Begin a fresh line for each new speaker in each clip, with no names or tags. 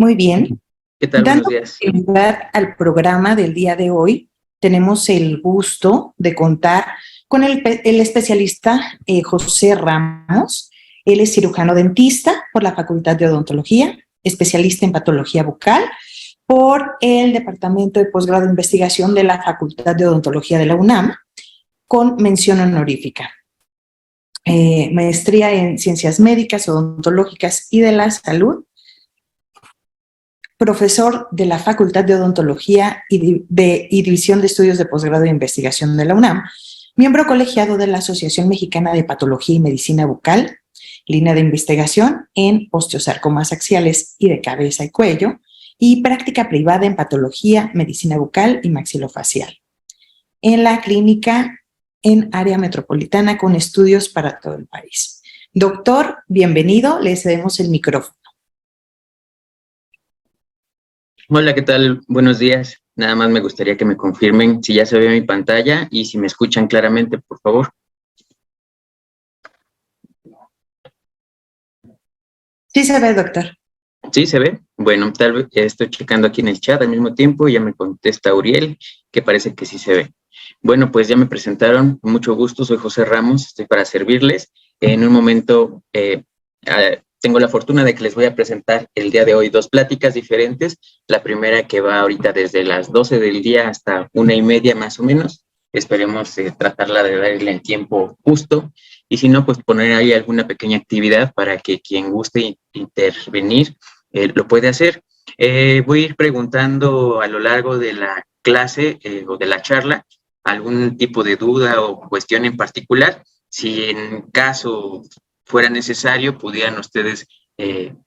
Muy bien.
¿Qué tal?
Dando
Buenos días.
lugar al programa del día de hoy, tenemos el gusto de contar con el especialista José Ramos. Él es cirujano dentista por la Facultad de Odontología, especialista en patología bucal por el Departamento de Posgrado de Investigación de la Facultad de Odontología de la UNAM, con mención honorífica. Maestría en Ciencias Médicas, Odontológicas y de la Salud, profesor de la Facultad de Odontología y División de Estudios de Posgrado de Investigación de la UNAM, miembro colegiado de la Asociación Mexicana de Patología y Medicina Bucal, línea de investigación en osteosarcomas axiales y de cabeza y cuello, y práctica privada en patología, medicina bucal y maxilofacial. En la clínica en área metropolitana con estudios para todo el país. Doctor, bienvenido, le cedemos el micrófono.
Hola, ¿qué tal? Buenos días. Nada más me gustaría que me confirmen si ya se ve mi pantalla y si me escuchan claramente, por favor.
Sí se ve, doctor.
¿Sí se ve? Bueno, tal vez estoy checando aquí en el chat al mismo tiempo y ya me contesta Uriel, que parece que sí se ve. Bueno, pues ya me presentaron, con mucho gusto, soy José Ramos, estoy para servirles. En un momento tengo la fortuna de que les voy a presentar el día de hoy dos pláticas diferentes. La primera que va ahorita desde las 12 del día hasta 1:30 más o menos. Esperemos tratarla de darle el tiempo justo. Y si no, pues poner ahí alguna pequeña actividad para que quien guste intervenir lo puede hacer. Voy a ir preguntando a lo largo de la clase o de la charla algún tipo de duda o cuestión en particular. Si en caso fuera necesario, pudieran ustedes,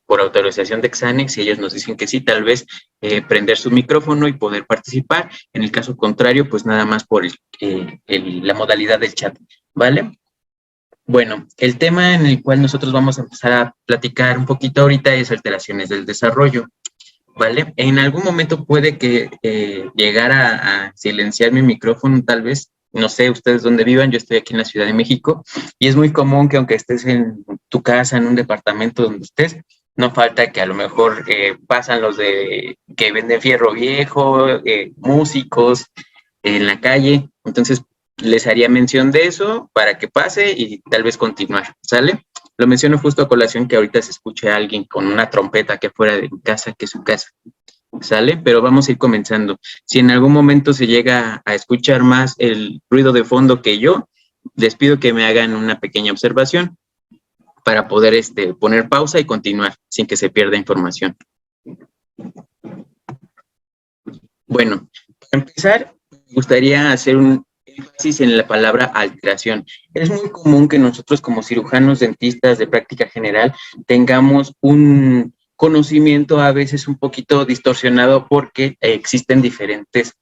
por autorización de Xanex, si ellos nos dicen que sí, tal vez prender su micrófono y poder participar. En el caso contrario, pues nada más por la modalidad del chat, ¿vale? Bueno, el tema en el cual nosotros vamos a empezar a platicar un poquito ahorita es alteraciones del desarrollo, ¿vale? En algún momento puede que llegara a silenciar mi micrófono, tal vez, no sé ustedes dónde vivan, yo estoy aquí en la Ciudad de México, y es muy común que aunque estés en tu casa, en un departamento donde estés, no falta que a lo mejor pasan los de que venden fierro viejo, músicos en la calle, entonces les haría mención de eso para que pase y tal vez continuar, ¿sale? Lo menciono justo a colación que ahorita se escuche a alguien con una trompeta que fuera de mi casa, que es su casa, ¿sale? Pero vamos a ir comenzando. Si en algún momento se llega a escuchar más el ruido de fondo que yo, les pido que me hagan una pequeña observación para poder poner pausa y continuar sin que se pierda información. Bueno, para empezar, me gustaría hacer un énfasis en la palabra alteración. Es muy común que nosotros como cirujanos dentistas de práctica general tengamos un conocimiento a veces un poquito distorsionado porque existen diferentes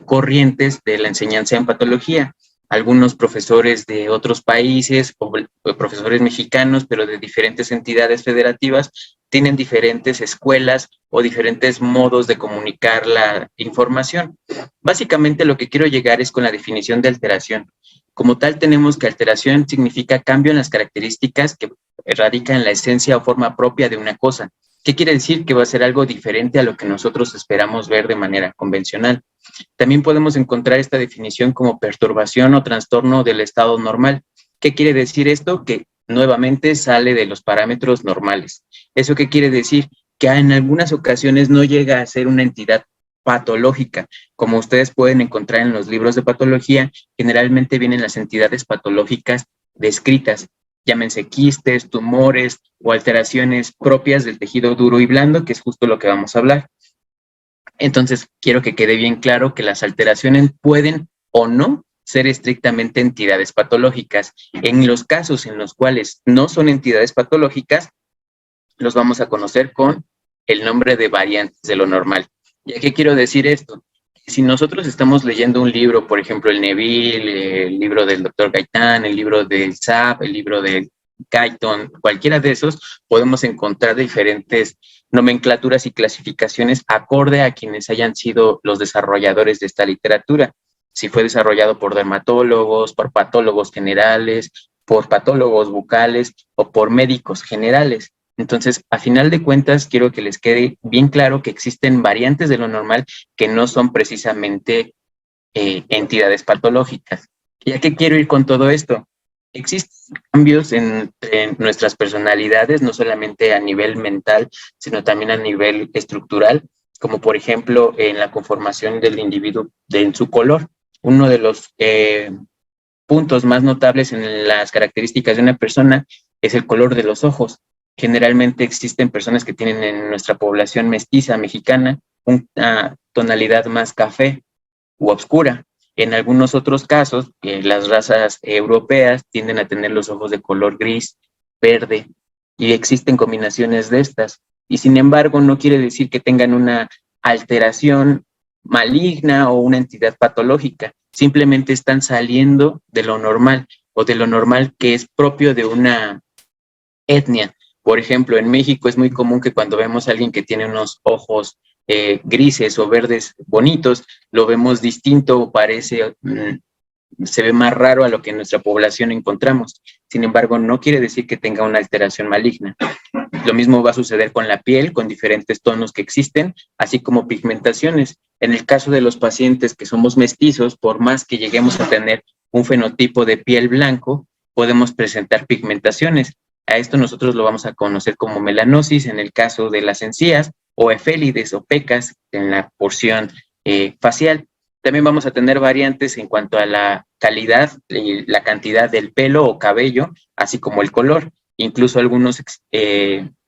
corrientes de la enseñanza en patología. Algunos profesores de otros países o profesores mexicanos, pero de diferentes entidades federativas, tienen diferentes escuelas o diferentes modos de comunicar la información. Básicamente lo que quiero llegar es con la definición de alteración. Como tal, tenemos que alteración significa cambio en las características que radican en la esencia o forma propia de una cosa. ¿Qué quiere decir? Que va a ser algo diferente a lo que nosotros esperamos ver de manera convencional. También podemos encontrar esta definición como perturbación o trastorno del estado normal. ¿Qué quiere decir esto? Que nuevamente sale de los parámetros normales. ¿Eso qué quiere decir? Que en algunas ocasiones no llega a ser una entidad patológica. Como ustedes pueden encontrar en los libros de patología, generalmente vienen las entidades patológicas descritas, llámense quistes, tumores o alteraciones propias del tejido duro y blando, que es justo lo que vamos a hablar. Entonces, quiero que quede bien claro que las alteraciones pueden o no ser estrictamente entidades patológicas. En los casos en los cuales no son entidades patológicas, los vamos a conocer con el nombre de variantes de lo normal. ¿Y a qué quiero decir esto? Si nosotros estamos leyendo un libro, por ejemplo, el Neville, el libro del Dr. Gaitán, el libro del SAP, el libro de Guyton, cualquiera de esos, podemos encontrar diferentes nomenclaturas y clasificaciones acorde a quienes hayan sido los desarrolladores de esta literatura. Si fue desarrollado por dermatólogos, por patólogos generales, por patólogos bucales o por médicos generales. Entonces, a final de cuentas, quiero que les quede bien claro que existen variantes de lo normal que no son precisamente entidades patológicas. ¿Y a qué quiero ir con todo esto? Existen cambios en nuestras personalidades, no solamente a nivel mental, sino también a nivel estructural, como por ejemplo en la conformación del individuo en su color. Uno de los puntos más notables en las características de una persona es el color de los ojos. Generalmente existen personas que tienen en nuestra población mestiza mexicana una tonalidad más café u oscura. En algunos otros casos, las razas europeas tienden a tener los ojos de color gris, verde, y existen combinaciones de estas. Y sin embargo, no quiere decir que tengan una alteración maligna o una entidad patológica. Simplemente están saliendo de lo normal o de lo normal que es propio de una etnia. Por ejemplo, en México es muy común que cuando vemos a alguien que tiene unos ojos grises o verdes bonitos, lo vemos distinto o parece, se ve más raro a lo que en nuestra población encontramos. Sin embargo, no quiere decir que tenga una alteración maligna. Lo mismo va a suceder con la piel, con diferentes tonos que existen, así como pigmentaciones. En el caso de los pacientes que somos mestizos, por más que lleguemos a tener un fenotipo de piel blanco, podemos presentar pigmentaciones. A esto nosotros lo vamos a conocer como melanosis en el caso de las encías, o efélides o pecas en la porción facial. También vamos a tener variantes en cuanto a la calidad y la cantidad del pelo o cabello, así como el color. Incluso algunos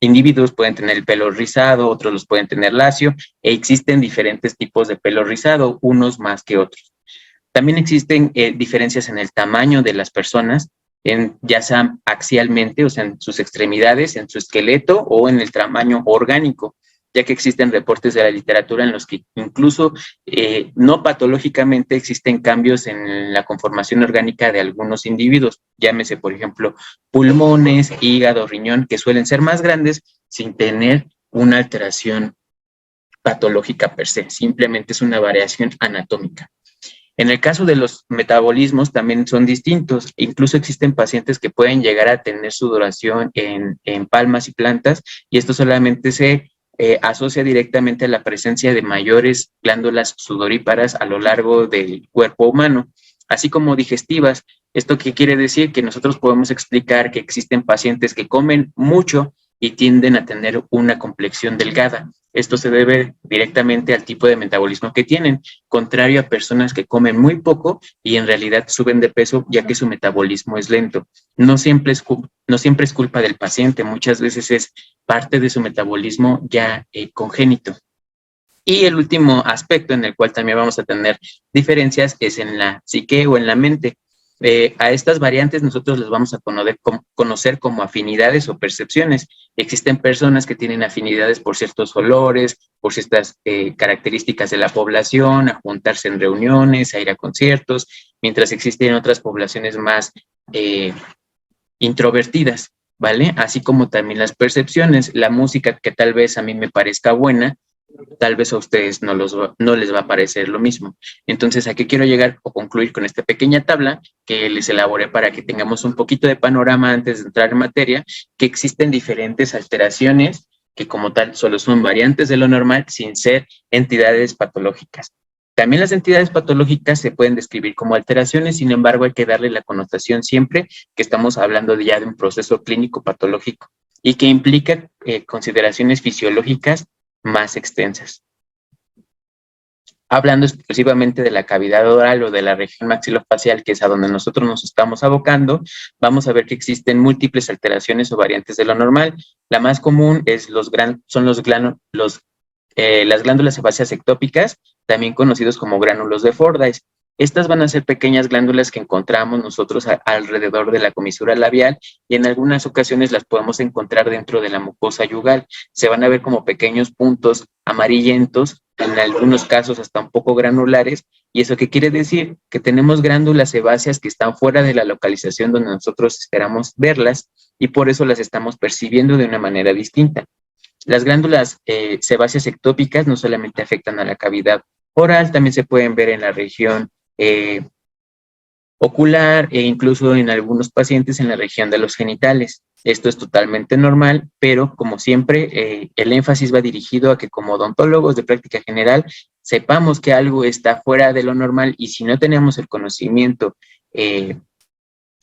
individuos pueden tener el pelo rizado, otros los pueden tener lacio, e existen diferentes tipos de pelo rizado, unos más que otros. También existen diferencias en el tamaño de las personas, ya sea axialmente, o sea, en sus extremidades, en su esqueleto o en el tamaño orgánico, ya que existen reportes de la literatura en los que incluso no patológicamente existen cambios en la conformación orgánica de algunos individuos, llámese, por ejemplo, pulmones, hígado, riñón, que suelen ser más grandes sin tener una alteración patológica per se, simplemente es una variación anatómica. En el caso de los metabolismos también son distintos, incluso existen pacientes que pueden llegar a tener sudoración en palmas y plantas, y esto solamente se asocia directamente a la presencia de mayores glándulas sudoríparas a lo largo del cuerpo humano, así como digestivas. ¿Esto qué quiere decir? Que nosotros podemos explicar que existen pacientes que comen mucho y tienden a tener una complexión delgada. Esto se debe directamente al tipo de metabolismo que tienen, contrario a personas que comen muy poco y en realidad suben de peso ya que su metabolismo es lento. No siempre es culpa del paciente, muchas veces es parte de su metabolismo ya congénito. Y el último aspecto en el cual también vamos a tener diferencias es en la psique o en la mente. A estas variantes nosotros las vamos a conocer como afinidades o percepciones. Existen personas que tienen afinidades por ciertos olores, por ciertas características de la población, a juntarse en reuniones, a ir a conciertos, mientras existen otras poblaciones más introvertidas, ¿vale? Así como también las percepciones, la música que tal vez a mí me parezca buena, tal vez a ustedes no les va a parecer lo mismo. Entonces, ¿a qué quiero llegar o concluir con esta pequeña tabla que les elaboré para que tengamos un poquito de panorama antes de entrar en materia? Que existen diferentes alteraciones que como tal solo son variantes de lo normal sin ser entidades patológicas. También las entidades patológicas se pueden describir como alteraciones, sin embargo hay que darle la connotación siempre que estamos hablando ya de un proceso clínico patológico y que implica consideraciones fisiológicas más extensas. Hablando exclusivamente de la cavidad oral o de la región maxilofacial, que es a donde nosotros nos estamos abocando, vamos a ver que existen múltiples alteraciones o variantes de lo normal. La más común es son las glándulas sebáceas ectópicas, también conocidos como gránulos de Fordyce. Estas van a ser pequeñas glándulas que encontramos nosotros alrededor de la comisura labial y en algunas ocasiones las podemos encontrar dentro de la mucosa yugal. Se van a ver como pequeños puntos amarillentos, en algunos casos hasta un poco granulares. ¿Y eso qué quiere decir? Que tenemos glándulas sebáceas que están fuera de la localización donde nosotros esperamos verlas y por eso las estamos percibiendo de una manera distinta. Las glándulas sebáceas ectópicas no solamente afectan a la cavidad oral, también se pueden ver en la región ocular e incluso en algunos pacientes en la región de los genitales. Esto es totalmente normal, pero como siempre, el énfasis va dirigido a que como odontólogos de práctica general sepamos que algo está fuera de lo normal y si no tenemos el conocimiento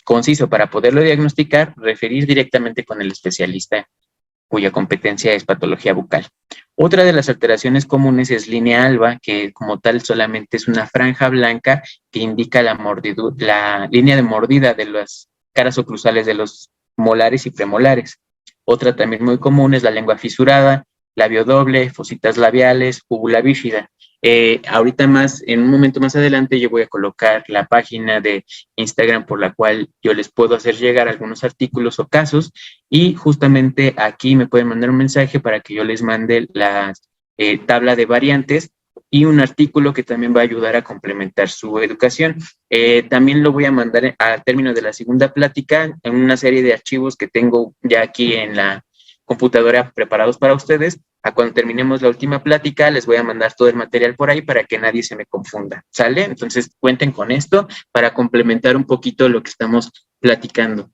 conciso para poderlo diagnosticar, referir directamente con el especialista cuya competencia es patología bucal. Otra de las alteraciones comunes es línea alba, que como tal solamente es una franja blanca que indica la línea de mordida de las caras oclusales de los molares y premolares. Otra también muy común es la lengua fisurada, labio doble, fositas labiales, úvula bífida. Ahorita más, en un momento más adelante, yo voy a colocar la página de Instagram por la cual yo les puedo hacer llegar algunos artículos o casos y justamente aquí me pueden mandar un mensaje para que yo les mande la tabla de variantes y un artículo que también va a ayudar a complementar su educación. También lo voy a mandar al término de la segunda plática en una serie de archivos que tengo ya aquí en la computadora preparados para ustedes. A cuando terminemos la última plática, les voy a mandar todo el material por ahí para que nadie se me confunda, ¿sale? Entonces, cuenten con esto para complementar un poquito lo que estamos platicando.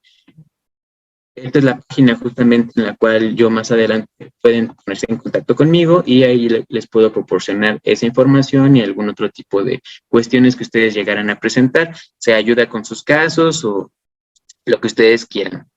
Esta es la página justamente en la cual yo más adelante pueden ponerse en contacto conmigo y ahí les puedo proporcionar esa información y algún otro tipo de cuestiones que ustedes llegaran a presentar, sea ayuda con sus casos o lo que ustedes quieran.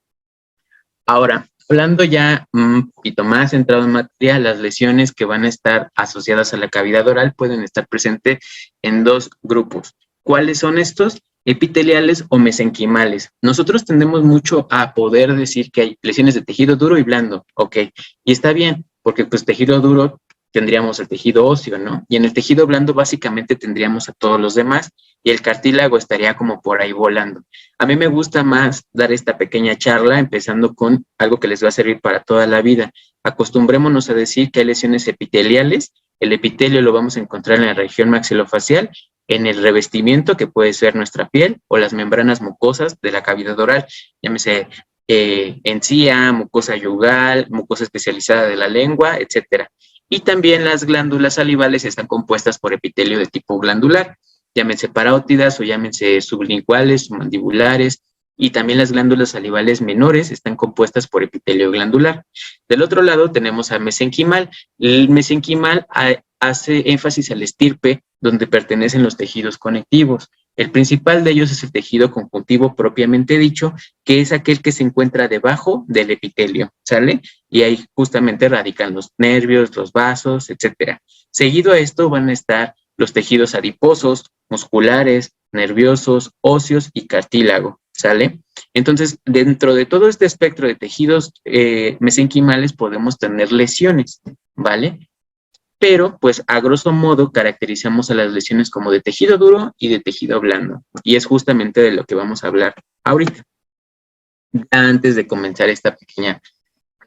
Ahora, hablando ya un poquito más centrado en materia, las lesiones que van a estar asociadas a la cavidad oral pueden estar presentes en dos grupos. ¿Cuáles son estos? Epiteliales o mesenquimales. Nosotros tendemos mucho a poder decir que hay lesiones de tejido duro y blando, ok, y está bien, porque pues tejido duro tendríamos el tejido óseo, ¿no? Y en el tejido blando básicamente tendríamos a todos los demás y el cartílago estaría como por ahí volando. A mí me gusta más dar esta pequeña charla empezando con algo que les va a servir para toda la vida. Acostumbrémonos a decir que hay lesiones epiteliales. El epitelio lo vamos a encontrar en la región maxilofacial, en el revestimiento que puede ser nuestra piel o las membranas mucosas de la cavidad oral, llámese encía, mucosa yugal, mucosa especializada de la lengua, etcétera. Y también las glándulas salivales están compuestas por epitelio de tipo glandular, llámense parótidas o llámense sublinguales o mandibulares, y también las glándulas salivales menores están compuestas por epitelio glandular. Del otro lado tenemos al mesenquimal. El mesenquimal hace énfasis al estirpe donde pertenecen los tejidos conectivos. El principal de ellos es el tejido conjuntivo propiamente dicho, que es aquel que se encuentra debajo del epitelio, ¿sale? Y ahí justamente radican los nervios, los vasos, etcétera. Seguido a esto van a estar los tejidos adiposos, musculares, nerviosos, óseos y cartílago, ¿sale? Entonces, dentro de todo este espectro de tejidos mesenquimales podemos tener lesiones, ¿vale? Pero, pues, a grosso modo, caracterizamos a las lesiones como de tejido duro y de tejido blando. Y es justamente de lo que vamos a hablar ahorita. Ya antes de comenzar esta pequeña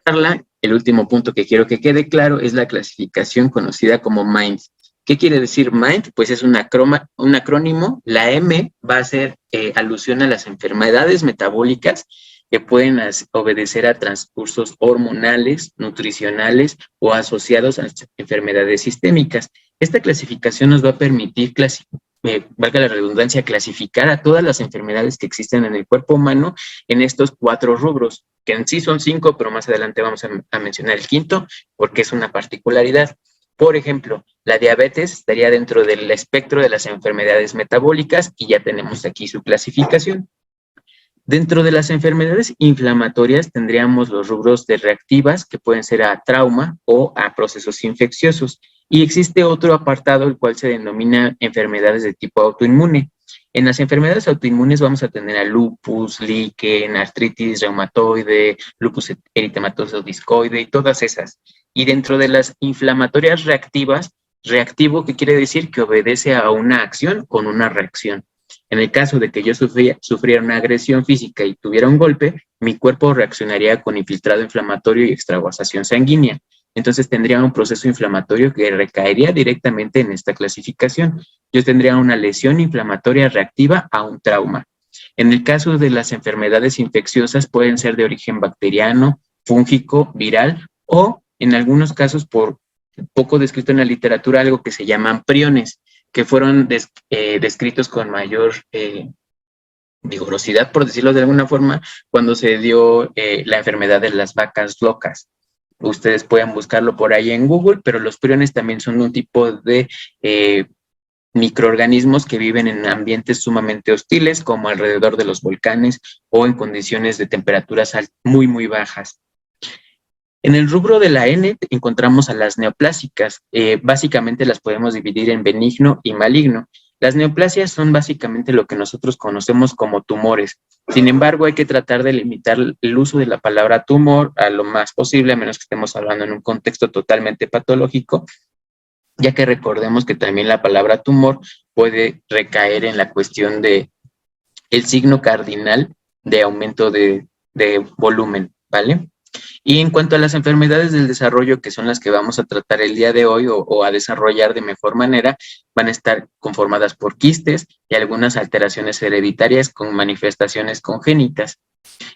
charla, el último punto que quiero que quede claro es la clasificación conocida como MIND. ¿Qué quiere decir MIND? Pues es un acrónimo. La M va a hacer alusión a las enfermedades metabólicas que pueden obedecer a transcursos hormonales, nutricionales o asociados a enfermedades sistémicas. Esta clasificación nos va a permitir, valga la redundancia, clasificar a todas las enfermedades que existen en el cuerpo humano en estos 4 rubros, que en sí son 5, pero más adelante vamos a mencionar el quinto, porque es una particularidad. Por ejemplo, la diabetes estaría dentro del espectro de las enfermedades metabólicas y ya tenemos aquí su clasificación. Dentro de las enfermedades inflamatorias tendríamos los rubros de reactivas, que pueden ser a trauma o a procesos infecciosos. Y existe otro apartado, el cual se denomina enfermedades de tipo autoinmune. En las enfermedades autoinmunes vamos a tener a lupus, líquen, artritis reumatoide, lupus eritematoso discoide y todas esas. Y dentro de las inflamatorias reactivas, reactivo, ¿qué quiere decir? Que obedece a una acción con una reacción. En el caso de que yo sufriera una agresión física y tuviera un golpe, mi cuerpo reaccionaría con infiltrado inflamatorio y extravasación sanguínea. Entonces tendría un proceso inflamatorio que recaería directamente en esta clasificación. Yo tendría una lesión inflamatoria reactiva a un trauma. En el caso de las enfermedades infecciosas pueden ser de origen bacteriano, fúngico, viral o en algunos casos, por poco descrito en la literatura, algo que se llaman priones, que fueron descritos con mayor vigorosidad, por decirlo de alguna forma, cuando se dio la enfermedad de las vacas locas. Ustedes pueden buscarlo por ahí en Google, pero los priones también son un tipo de microorganismos que viven en ambientes sumamente hostiles, como alrededor de los volcanes o en condiciones de temperaturas muy, muy bajas. En el rubro de la N encontramos a las neoplásicas. Básicamente las podemos dividir en benigno y maligno. Las neoplasias son básicamente lo que nosotros conocemos como tumores. Sin embargo, hay que tratar de limitar el uso de la palabra tumor a lo más posible, a menos que estemos hablando en un contexto totalmente patológico, ya que recordemos que también la palabra tumor puede recaer en la cuestión de el signo cardinal de aumento de volumen, ¿vale? Y en cuanto a las enfermedades del desarrollo, que son las que vamos a tratar el día de hoy o a desarrollar de mejor manera, van a estar conformadas por quistes y algunas alteraciones hereditarias con manifestaciones congénitas.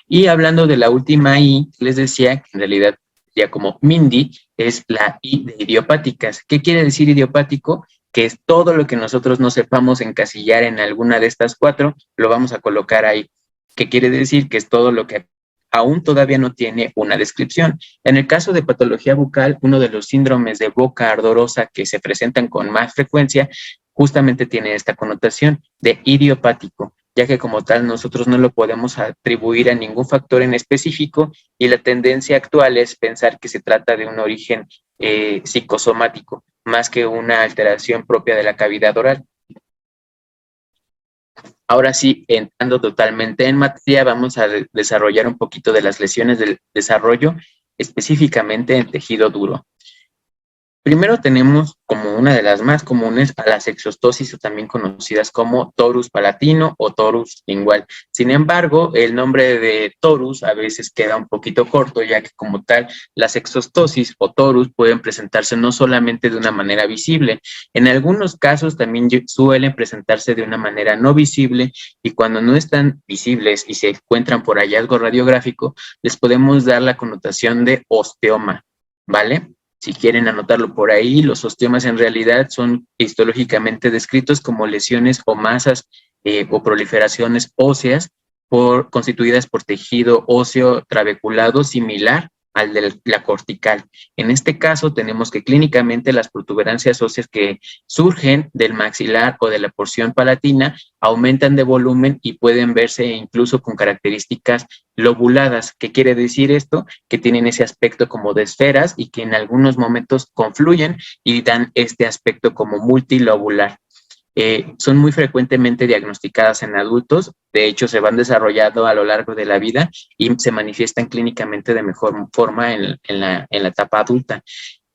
Y hablando de la última I, les decía que en realidad ya como MINDI es la I de idiopáticas. ¿Qué quiere decir idiopático? Que es todo lo que nosotros no sepamos encasillar en alguna de estas cuatro, lo vamos a colocar ahí. ¿Qué quiere decir? Que es todo lo que aún todavía no tiene una descripción. En el caso de patología bucal, uno de los síndromes de boca ardorosa que se presentan con más frecuencia justamente tiene esta connotación de idiopático, ya que como tal nosotros no lo podemos atribuir a ningún factor en específico y la tendencia actual es pensar que se trata de un origen psicosomático, más que una alteración propia de la cavidad oral. Ahora sí, entrando totalmente en materia, vamos a desarrollar un poquito de las lesiones del desarrollo, específicamente en tejido duro. Primero tenemos como una de las más comunes a las exostosis, o también conocidas como torus palatino o torus lingual. Sin embargo, el nombre de torus a veces queda un poquito corto, ya que como tal las exostosis o torus pueden presentarse no solamente de una manera visible, en algunos casos también suelen presentarse de una manera no visible, y cuando no están visibles y se encuentran por hallazgo radiográfico, les podemos dar la connotación de osteoma, ¿vale? Si quieren anotarlo por ahí, los osteomas en realidad son histológicamente descritos como lesiones o masas o proliferaciones óseas constituidas por tejido óseo trabeculado similar al de la cortical. En este caso tenemos que clínicamente las protuberancias óseas que surgen del maxilar o de la porción palatina aumentan de volumen y pueden verse incluso con características lobuladas. ¿Qué quiere decir esto? Que tienen ese aspecto como de esferas y que en algunos momentos confluyen y dan este aspecto como multilobular. Son muy frecuentemente diagnosticadas en adultos, de hecho se van desarrollando a lo largo de la vida y se manifiestan clínicamente de mejor forma en la etapa adulta.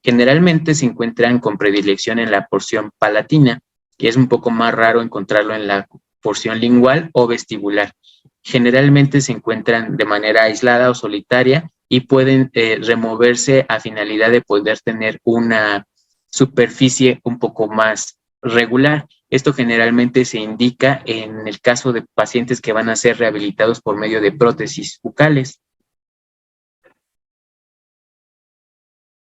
Generalmente se encuentran con predilección en la porción palatina, y es un poco más raro encontrarlo en la porción lingual o vestibular. Generalmente se encuentran de manera aislada o solitaria y pueden removerse a finalidad de poder tener una superficie un poco más regular. Esto generalmente se indica en el caso de pacientes que van a ser rehabilitados por medio de prótesis bucales.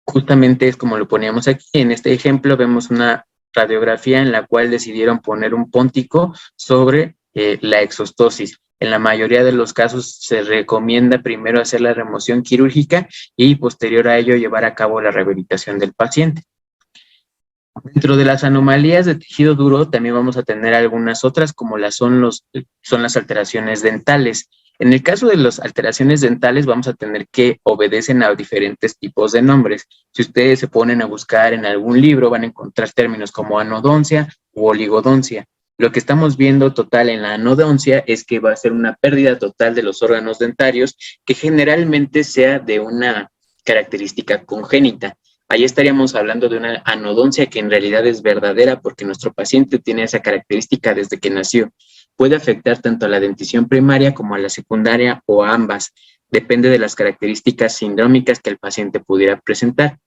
Justamente es como lo poníamos aquí. En este ejemplo vemos una radiografía en la cual decidieron poner un póntico sobre la exostosis. En la mayoría de los casos se recomienda primero hacer la remoción quirúrgica y posterior a ello llevar a cabo la rehabilitación del paciente. Dentro de las anomalías de tejido duro también vamos a tener algunas otras, como son las alteraciones dentales. En el caso de las alteraciones dentales vamos a tener que obedecen a diferentes tipos de nombres. Si ustedes se ponen a buscar en algún libro van a encontrar términos como anodoncia u oligodoncia. Lo que estamos viendo total en la anodoncia es que va a ser una pérdida total de los órganos dentarios que generalmente sea de una característica congénita. Ahí estaríamos hablando de una anodoncia que en realidad es verdadera porque nuestro paciente tiene esa característica desde que nació. Puede afectar tanto a la dentición primaria como a la secundaria o a ambas. Depende de las características sindrómicas que el paciente pudiera presentar.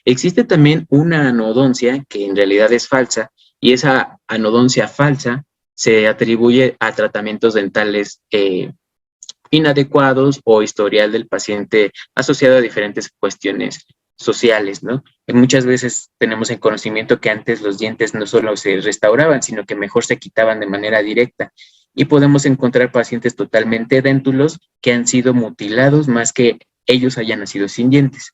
Existe también una anodoncia que en realidad es falsa, y esa anodoncia falsa se atribuye a tratamientos dentales inadecuados o historial del paciente asociado a diferentes cuestiones sociales, ¿no? Y muchas veces tenemos en conocimiento que antes los dientes no solo se restauraban, sino que mejor se quitaban de manera directa. y podemos encontrar pacientes totalmente déntulos que han sido mutilados más que ellos hayan nacido sin dientes.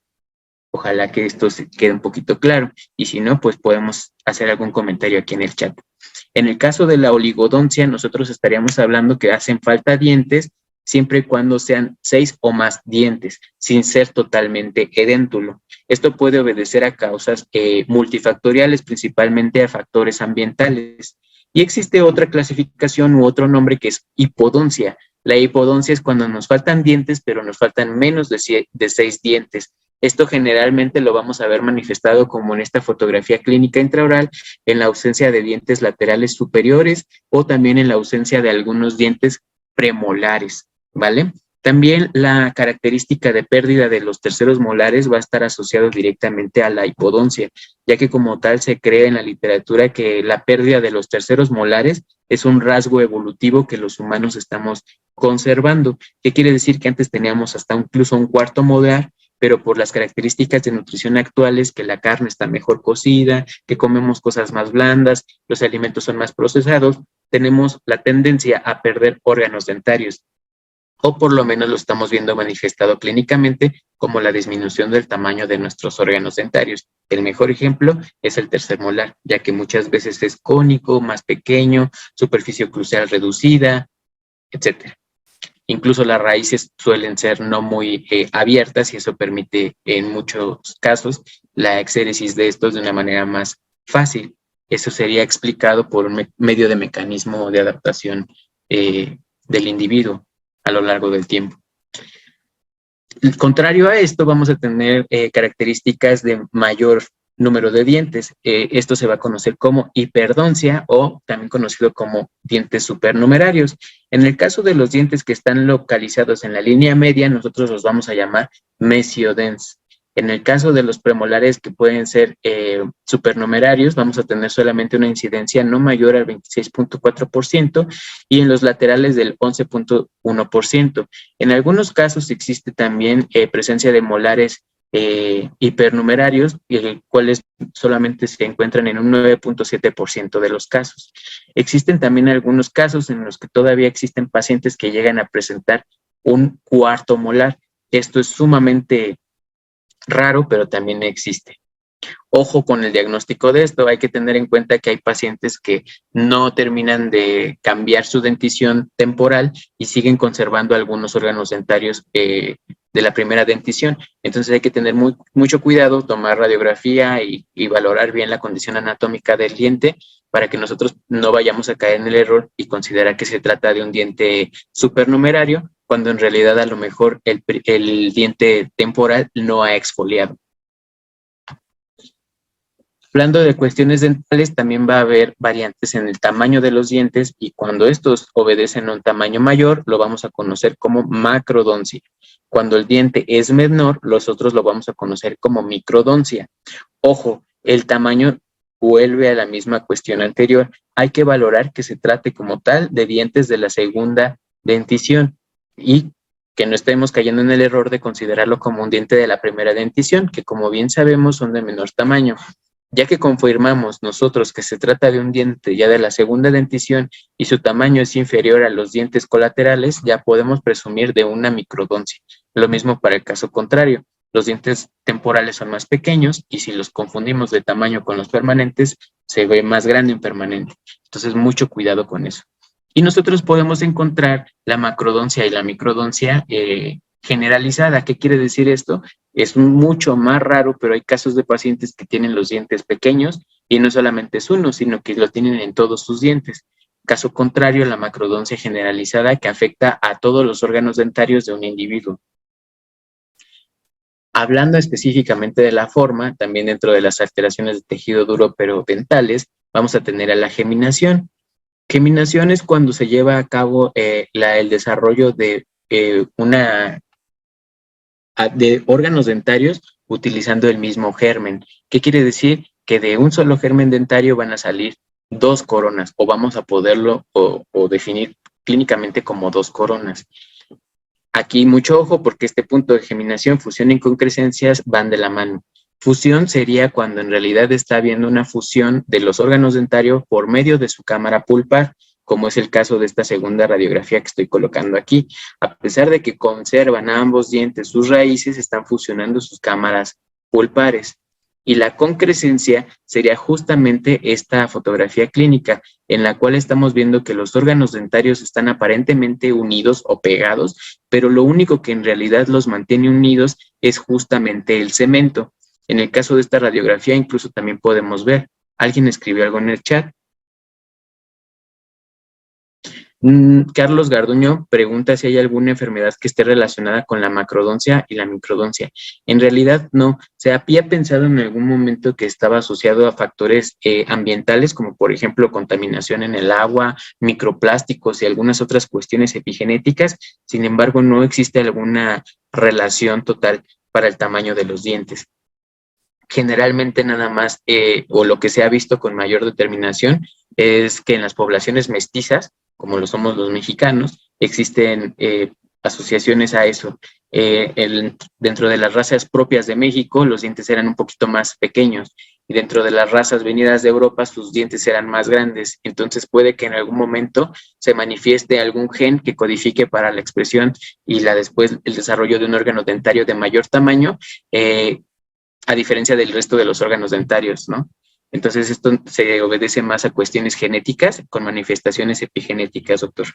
Ojalá que esto se quede un poquito claro, y si no, pues podemos hacer algún comentario aquí en el chat. En el caso de la oligodoncia, nosotros estaríamos hablando que hacen falta dientes siempre y cuando sean 6 o más dientes, sin ser totalmente edéntulo. Esto puede obedecer a causas multifactoriales, principalmente a factores ambientales. Y existe otra clasificación u otro nombre que es hipodoncia. La hipodoncia es cuando nos faltan dientes, pero nos faltan menos de 6 dientes. Esto generalmente lo vamos a ver manifestado como en esta fotografía clínica intraoral, en la ausencia de dientes laterales superiores o también en la ausencia de algunos dientes premolares, ¿vale? También la característica de pérdida de los terceros molares va a estar asociado directamente a la hipodoncia, ya que como tal se cree en la literatura que la pérdida de los terceros molares es un rasgo evolutivo que los humanos estamos conservando. ¿Qué quiere decir? Que antes teníamos hasta incluso un cuarto molar, pero por las características de nutrición actuales, que la carne está mejor cocida, que comemos cosas más blandas, los alimentos son más procesados, tenemos la tendencia a perder órganos dentarios, o por lo menos lo estamos viendo manifestado clínicamente como la disminución del tamaño de nuestros órganos dentarios. El mejor ejemplo es el tercer molar, ya que muchas veces es cónico, más pequeño, superficie oclusal reducida, etcétera. Incluso las raíces suelen ser no muy abiertas y eso permite en muchos casos la exéresis de estos de una manera más fácil. Eso sería explicado por medio de mecanismo de adaptación del individuo a lo largo del tiempo. Contrario a esto, vamos a tener características de mayor número de dientes. Esto se va a conocer como hiperdoncia o también conocido como dientes supernumerarios. En el caso de los dientes que están localizados en la línea media, nosotros los vamos a llamar mesiodens. En el caso de los premolares que pueden ser supernumerarios, vamos a tener solamente una incidencia no mayor al 26.4% y en los laterales del 11.1%. En algunos casos existe también presencia de molares hipernumerarios, cuales solamente se encuentran en un 9.7% de los casos. Existen también algunos casos en los que todavía existen pacientes que llegan a presentar un cuarto molar. Esto es sumamente raro, pero también existe. Ojo con el diagnóstico de esto, hay que tener en cuenta que hay pacientes que no terminan de cambiar su dentición temporal y siguen conservando algunos órganos dentarios de la primera dentición. Entonces hay que tener mucho cuidado, tomar radiografía y valorar bien la condición anatómica del diente para que nosotros no vayamos a caer en el error y considerar que se trata de un diente supernumerario, cuando en realidad a lo mejor el diente temporal no ha exfoliado. Hablando de cuestiones dentales, también va a haber variantes en el tamaño de los dientes y cuando estos obedecen a un tamaño mayor, lo vamos a conocer como macrodoncia. Cuando el diente es menor, nosotros lo vamos a conocer como microdoncia. Ojo, el tamaño vuelve a la misma cuestión anterior. Hay que valorar que se trate como tal de dientes de la segunda dentición y que no estemos cayendo en el error de considerarlo como un diente de la primera dentición, que como bien sabemos son de menor tamaño. Ya que confirmamos nosotros que se trata de un diente ya de la segunda dentición y su tamaño es inferior a los dientes colaterales, ya podemos presumir de una microdoncia. Lo mismo para el caso contrario. Los dientes temporales son más pequeños y si los confundimos de tamaño con los permanentes, se ve más grande un permanente. Entonces, mucho cuidado con eso. Y nosotros podemos encontrar la macrodoncia y la microdoncia generalizada. ¿Qué quiere decir esto? Es mucho más raro, pero hay casos de pacientes que tienen los dientes pequeños y no solamente es uno, sino que lo tienen en todos sus dientes. Caso contrario, la macrodoncia generalizada que afecta a todos los órganos dentarios de un individuo. Hablando específicamente de la forma, también dentro de las alteraciones de tejido duro pero dentales, vamos a tener a la geminación. Geminación es cuando se lleva a cabo el desarrollo de de órganos dentarios utilizando el mismo germen. ¿Qué quiere decir? Que de un solo germen dentario van a salir dos coronas, o vamos a poderlo o definir clínicamente como dos coronas. Aquí mucho ojo porque este punto de geminación, fusión y concrescencias van de la mano. Fusión sería cuando en realidad está habiendo una fusión de los órganos dentarios por medio de su cámara pulpar. como es el caso de esta segunda radiografía que estoy colocando aquí. A pesar de que conservan a ambos dientes sus raíces, están fusionando sus cámaras pulpares. Y la concrescencia sería justamente esta fotografía clínica, en la cual estamos viendo que los órganos dentarios están aparentemente unidos o pegados, pero lo único que en realidad los mantiene unidos es justamente el cemento. En el caso de esta radiografía incluso también podemos ver, alguien escribió algo en el chat. Carlos Garduño pregunta si hay alguna enfermedad que esté relacionada con la macrodoncia y la microdoncia. En realidad no, se había pensado en algún momento que estaba asociado a factores ambientales, como por ejemplo contaminación en el agua, microplásticos y algunas otras cuestiones epigenéticas. Sin embargo, no existe alguna relación total para el tamaño de los dientes. Generalmente nada más, o lo que se ha visto con mayor determinación, es que en las poblaciones mestizas, como lo somos los mexicanos, existen asociaciones a eso. Dentro de las razas propias de México, los dientes eran un poquito más pequeños, y dentro de las razas venidas de Europa, sus dientes eran más grandes. Entonces puede que en algún momento se manifieste algún gen que codifique para la expresión y después el desarrollo de un órgano dentario de mayor tamaño, a diferencia del resto de los órganos dentarios, ¿no? Entonces esto se obedece más a cuestiones genéticas con manifestaciones epigenéticas, doctor.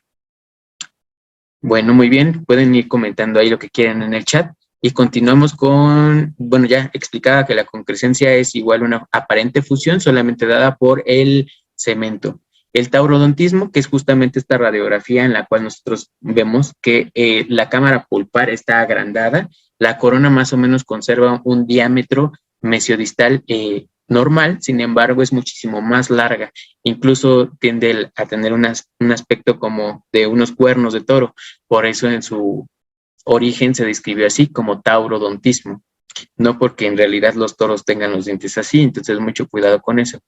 Bueno, muy bien, pueden ir comentando ahí lo que quieran en el chat y continuamos con, bueno, ya explicaba que la concrescencia es igual a una aparente fusión solamente dada por el cemento. El taurodontismo, que es justamente esta radiografía en la cual nosotros vemos que la cámara pulpar está agrandada, la corona más o menos conserva un diámetro mesiodistal normal, sin embargo es muchísimo más larga, incluso tiende a tener un aspecto como de unos cuernos de toro, por eso en su origen se describió así como taurodontismo, no porque en realidad los toros tengan los dientes así, entonces mucho cuidado con eso.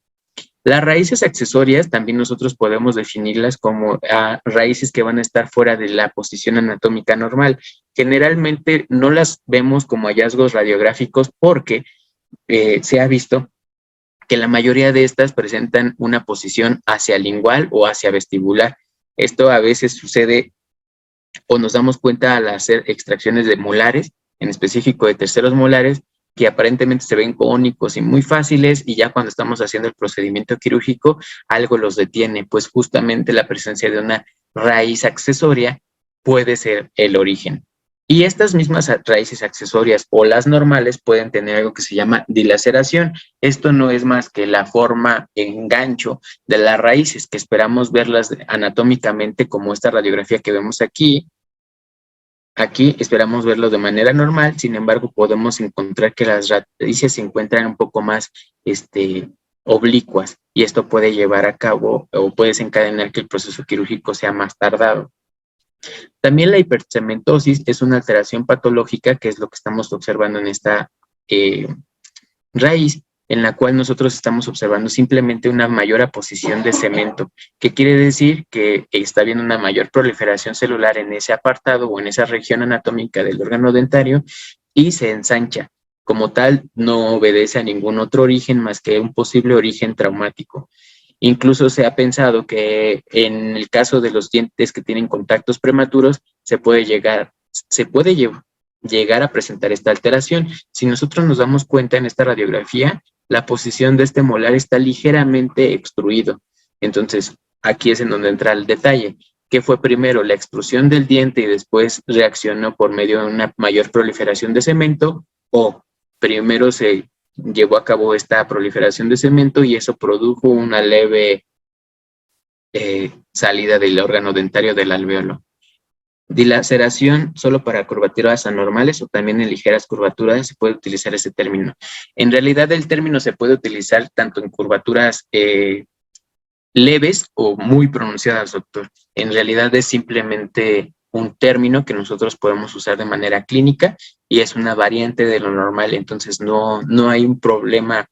Las raíces accesorias también nosotros podemos definirlas como raíces que van a estar fuera de la posición anatómica normal. Generalmente no las vemos como hallazgos radiográficos porque se ha visto que la mayoría de estas presentan una posición hacia lingual o hacia vestibular. Esto a veces sucede o nos damos cuenta al hacer extracciones de molares, en específico de terceros molares, que aparentemente se ven cónicos y muy fáciles, y ya cuando estamos haciendo el procedimiento quirúrgico, algo los detiene, pues justamente la presencia de una raíz accesoria puede ser el origen. Y estas mismas raíces accesorias o las normales pueden tener algo que se llama dilaceración. Esto no es más que la forma en gancho de las raíces, que esperamos verlas anatómicamente como esta radiografía que vemos aquí. Aquí esperamos verlo de manera normal, sin embargo podemos encontrar que las raíces se encuentran un poco más oblicuas, y esto puede llevar a cabo o puede desencadenar que el proceso quirúrgico sea más tardado. También la hipercementosis es una alteración patológica, que es lo que estamos observando en esta raíz, en la cual nosotros estamos observando simplemente una mayor aposición de cemento, que quiere decir que está habiendo una mayor proliferación celular en ese apartado o en esa región anatómica del órgano dentario y se ensancha. Como tal, no obedece a ningún otro origen más que un posible origen traumático. Incluso se ha pensado que en el caso de los dientes que tienen contactos prematuros, se puede llegar a presentar esta alteración. Si nosotros nos damos cuenta en esta radiografía, la posición de este molar está ligeramente extruido. Entonces, aquí es en donde entra el detalle. ¿Qué fue primero? ¿La extrusión del diente y después reaccionó por medio de una mayor proliferación de cemento? ¿O primero se llevó a cabo esta proliferación de cemento y eso produjo una leve salida del órgano dentario del alvéolo? Dilaceración solo para curvaturas anormales o también en ligeras curvaturas se puede utilizar ese término. En realidad el término se puede utilizar tanto en curvaturas leves o muy pronunciadas, doctor. En realidad es simplemente un término que nosotros podemos usar de manera clínica y es una variante de lo normal, entonces no hay un problema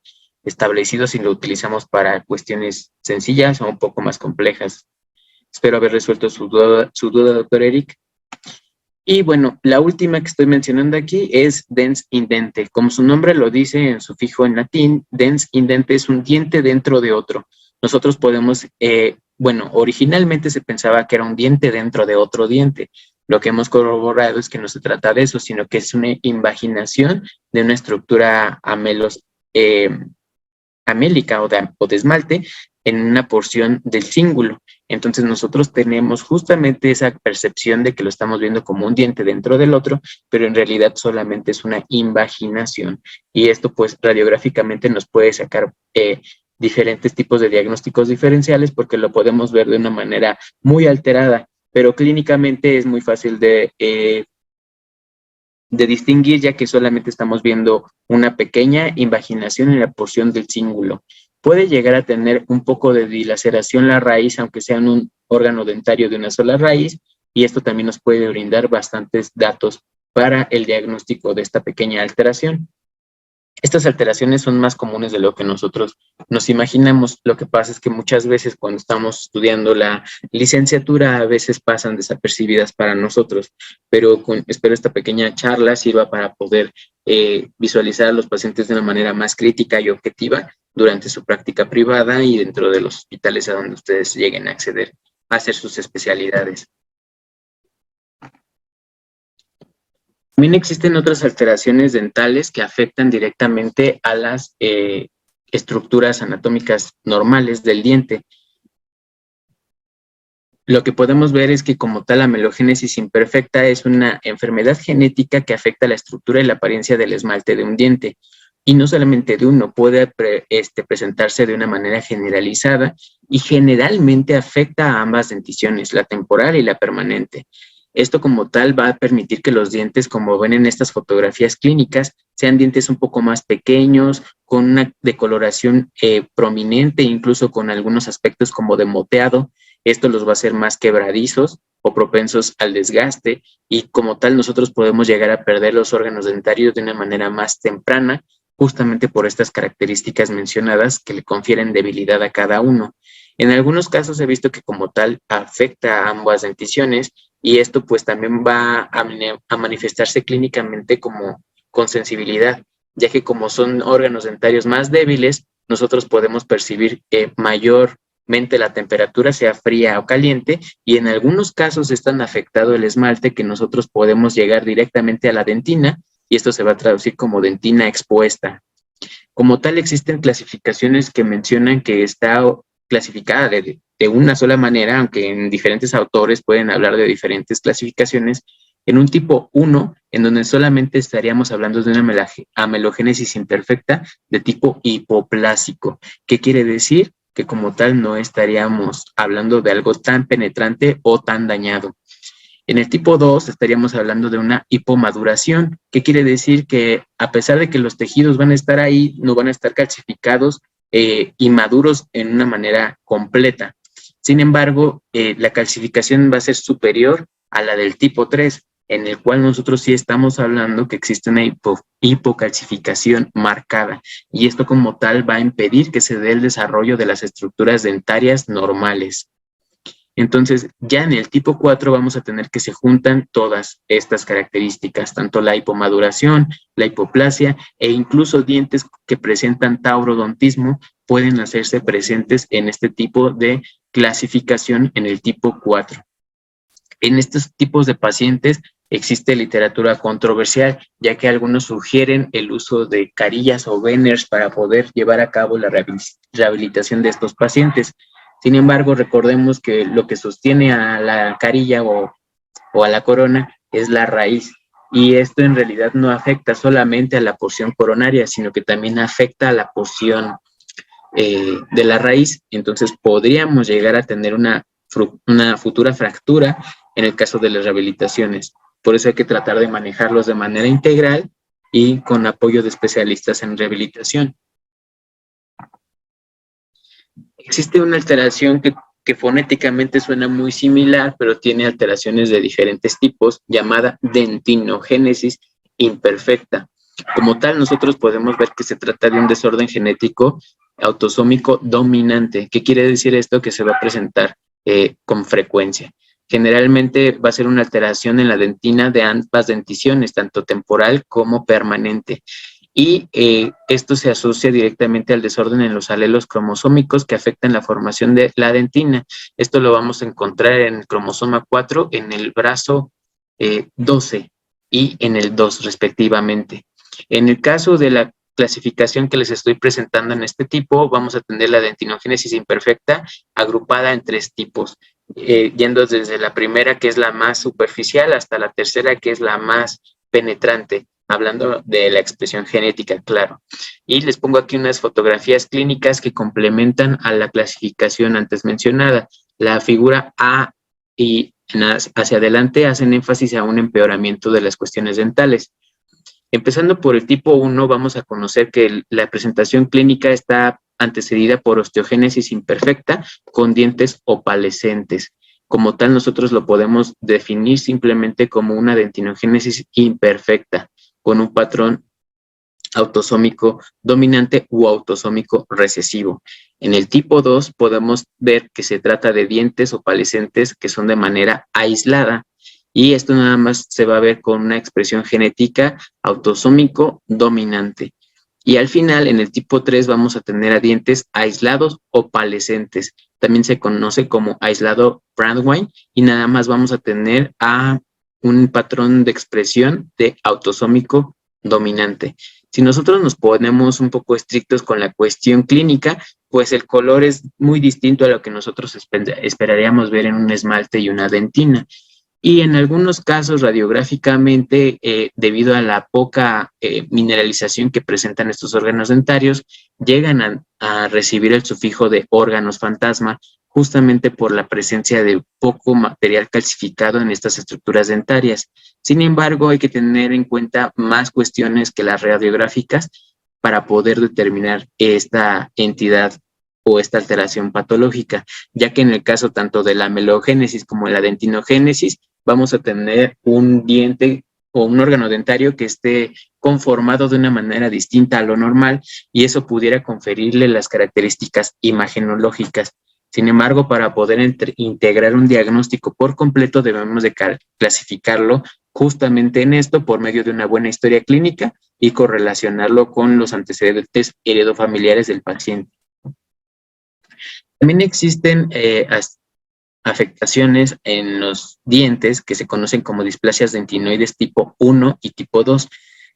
establecido si lo utilizamos para cuestiones sencillas o un poco más complejas. Espero haber resuelto su duda, doctor Eric. Y bueno, la última que estoy mencionando aquí es dens indente. Como su nombre lo dice en sufijo en latín, dens indente es un diente dentro de otro. Nosotros podemos bueno, originalmente se pensaba que era un diente dentro de otro diente. Lo que hemos corroborado es que no se trata de eso, sino que es una invaginación de una estructura amélica o de esmalte en una porción del cíngulo. Entonces nosotros tenemos justamente esa percepción de que lo estamos viendo como un diente dentro del otro, pero en realidad solamente es una invaginación. Y esto pues radiográficamente nos puede sacar diferentes tipos de diagnósticos diferenciales porque lo podemos ver de una manera muy alterada, pero clínicamente es muy fácil de distinguir, ya que solamente estamos viendo una pequeña invaginación en la porción del cíngulo. Puede llegar a tener un poco de dilaceración la raíz, aunque sea en un órgano dentario de una sola raíz, y esto también nos puede brindar bastantes datos para el diagnóstico de esta pequeña alteración. Estas alteraciones son más comunes de lo que nosotros nos imaginamos. Lo que pasa es que muchas veces cuando estamos estudiando la licenciatura a veces pasan desapercibidas para nosotros, pero espero esta pequeña charla sirva para poder visualizar a los pacientes de una manera más crítica y objetiva durante su práctica privada y dentro de los hospitales a donde ustedes lleguen a acceder a hacer sus especialidades. También existen otras alteraciones dentales que afectan directamente a las estructuras anatómicas normales del diente. Lo que podemos ver es que como tal la amelogénesis imperfecta es una enfermedad genética que afecta la estructura y la apariencia del esmalte de un diente. Y no solamente de uno, puede presentarse de una manera generalizada y generalmente afecta a ambas denticiones, la temporal y la permanente. Esto como tal va a permitir que los dientes, como ven en estas fotografías clínicas, sean dientes un poco más pequeños, con una decoloración prominente, incluso con algunos aspectos como de moteado. Esto los va a hacer más quebradizos o propensos al desgaste y como tal nosotros podemos llegar a perder los órganos dentarios de una manera más temprana, justamente por estas características mencionadas que le confieren debilidad a cada uno. En algunos casos he visto que como tal afecta a ambas denticiones y esto pues también va a manifestarse clínicamente como con sensibilidad, ya que como son órganos dentarios más débiles, nosotros podemos percibir mayormente la temperatura, sea fría o caliente, y en algunos casos es tan afectado el esmalte que nosotros podemos llegar directamente a la dentina y esto se va a traducir como dentina expuesta. Como tal, existen clasificaciones que mencionan que está clasificada de una sola manera, aunque en diferentes autores pueden hablar de diferentes clasificaciones, en un tipo 1, en donde solamente estaríamos hablando de una amelogénesis imperfecta de tipo hipoplásico. ¿Qué quiere decir? Que como tal no estaríamos hablando de algo tan penetrante o tan dañado. En el tipo 2 estaríamos hablando de una hipomaduración, que quiere decir que a pesar de que los tejidos van a estar ahí, no van a estar calcificados y maduros en una manera completa. Sin embargo, la calcificación va a ser superior a la del tipo 3, en el cual nosotros sí estamos hablando que existe una hipocalcificación marcada, y esto como tal va a impedir que se dé el desarrollo de las estructuras dentarias normales. Entonces, ya en el tipo 4 vamos a tener que se juntan todas estas características, tanto la hipomaduración, la hipoplasia e incluso dientes que presentan taurodontismo pueden hacerse presentes en este tipo de clasificación en el tipo 4. En estos tipos de pacientes existe literatura controversial, ya que algunos sugieren el uso de carillas o veners para poder llevar a cabo la rehabilitación de estos pacientes. Sin embargo, recordemos que lo que sostiene a la carilla o a la corona es la raíz. Y esto en realidad no afecta solamente a la porción coronaria, sino que también afecta a la porción de la raíz. Entonces podríamos llegar a tener una futura fractura en el caso de las rehabilitaciones. Por eso hay que tratar de manejarlos de manera integral y con apoyo de especialistas en rehabilitación. Existe una alteración que fonéticamente suena muy similar, pero tiene alteraciones de diferentes tipos, llamada dentinogénesis imperfecta. Como tal, nosotros podemos ver que se trata de un desorden genético autosómico dominante. ¿Qué quiere decir esto? Que se va a presentar con frecuencia. Generalmente va a ser una alteración en la dentina de ambas denticiones, tanto temporal como permanente. y esto se asocia directamente al desorden en los alelos cromosómicos que afectan la formación de la dentina. Esto lo vamos a encontrar en el cromosoma 4, en el brazo 12 y en el 2 respectivamente. En el caso de la clasificación que les estoy presentando en este tipo, vamos a tener la dentinogénesis imperfecta agrupada en 3 tipos, yendo desde la primera, que es la más superficial, hasta la tercera, que es la más penetrante, hablando de la expresión genética, claro. Y les pongo aquí unas fotografías clínicas que complementan a la clasificación antes mencionada. La figura A y hacia adelante hacen énfasis a un empeoramiento de las cuestiones dentales. Empezando por el tipo 1, vamos a conocer que la presentación clínica está antecedida por osteogénesis imperfecta con dientes opalescentes. Como tal, nosotros lo podemos definir simplemente como una dentinogénesis imperfecta, con un patrón autosómico dominante u autosómico recesivo. En el tipo 2 podemos ver que se trata de dientes opalescentes que son de manera aislada, y esto nada más se va a ver con una expresión genética autosómico dominante. Y al final, en el tipo 3, vamos a tener a dientes aislados opalescentes. También se conoce como aislado Brandwein, y nada más vamos a tener a un patrón de expresión de autosómico dominante. Si nosotros nos ponemos un poco estrictos con la cuestión clínica, pues el color es muy distinto a lo que nosotros esperaríamos ver en un esmalte y una dentina. Y en algunos casos, radiográficamente, debido a la poca mineralización que presentan estos órganos dentarios, llegan a recibir el sufijo de órganos fantasma, justamente por la presencia de poco material calcificado en estas estructuras dentarias. Sin embargo, hay que tener en cuenta más cuestiones que las radiográficas para poder determinar esta entidad o esta alteración patológica, ya que en el caso tanto de la amelogénesis como de la dentinogénesis, vamos a tener un diente o un órgano dentario que esté conformado de una manera distinta a lo normal, y eso pudiera conferirle las características imagenológicas. Sin embargo, para poder integrar un diagnóstico por completo, debemos de clasificarlo justamente en esto por medio de una buena historia clínica y correlacionarlo con los antecedentes heredofamiliares del paciente. También existen afectaciones en los dientes que se conocen como displasias dentinoides tipo 1 y tipo 2.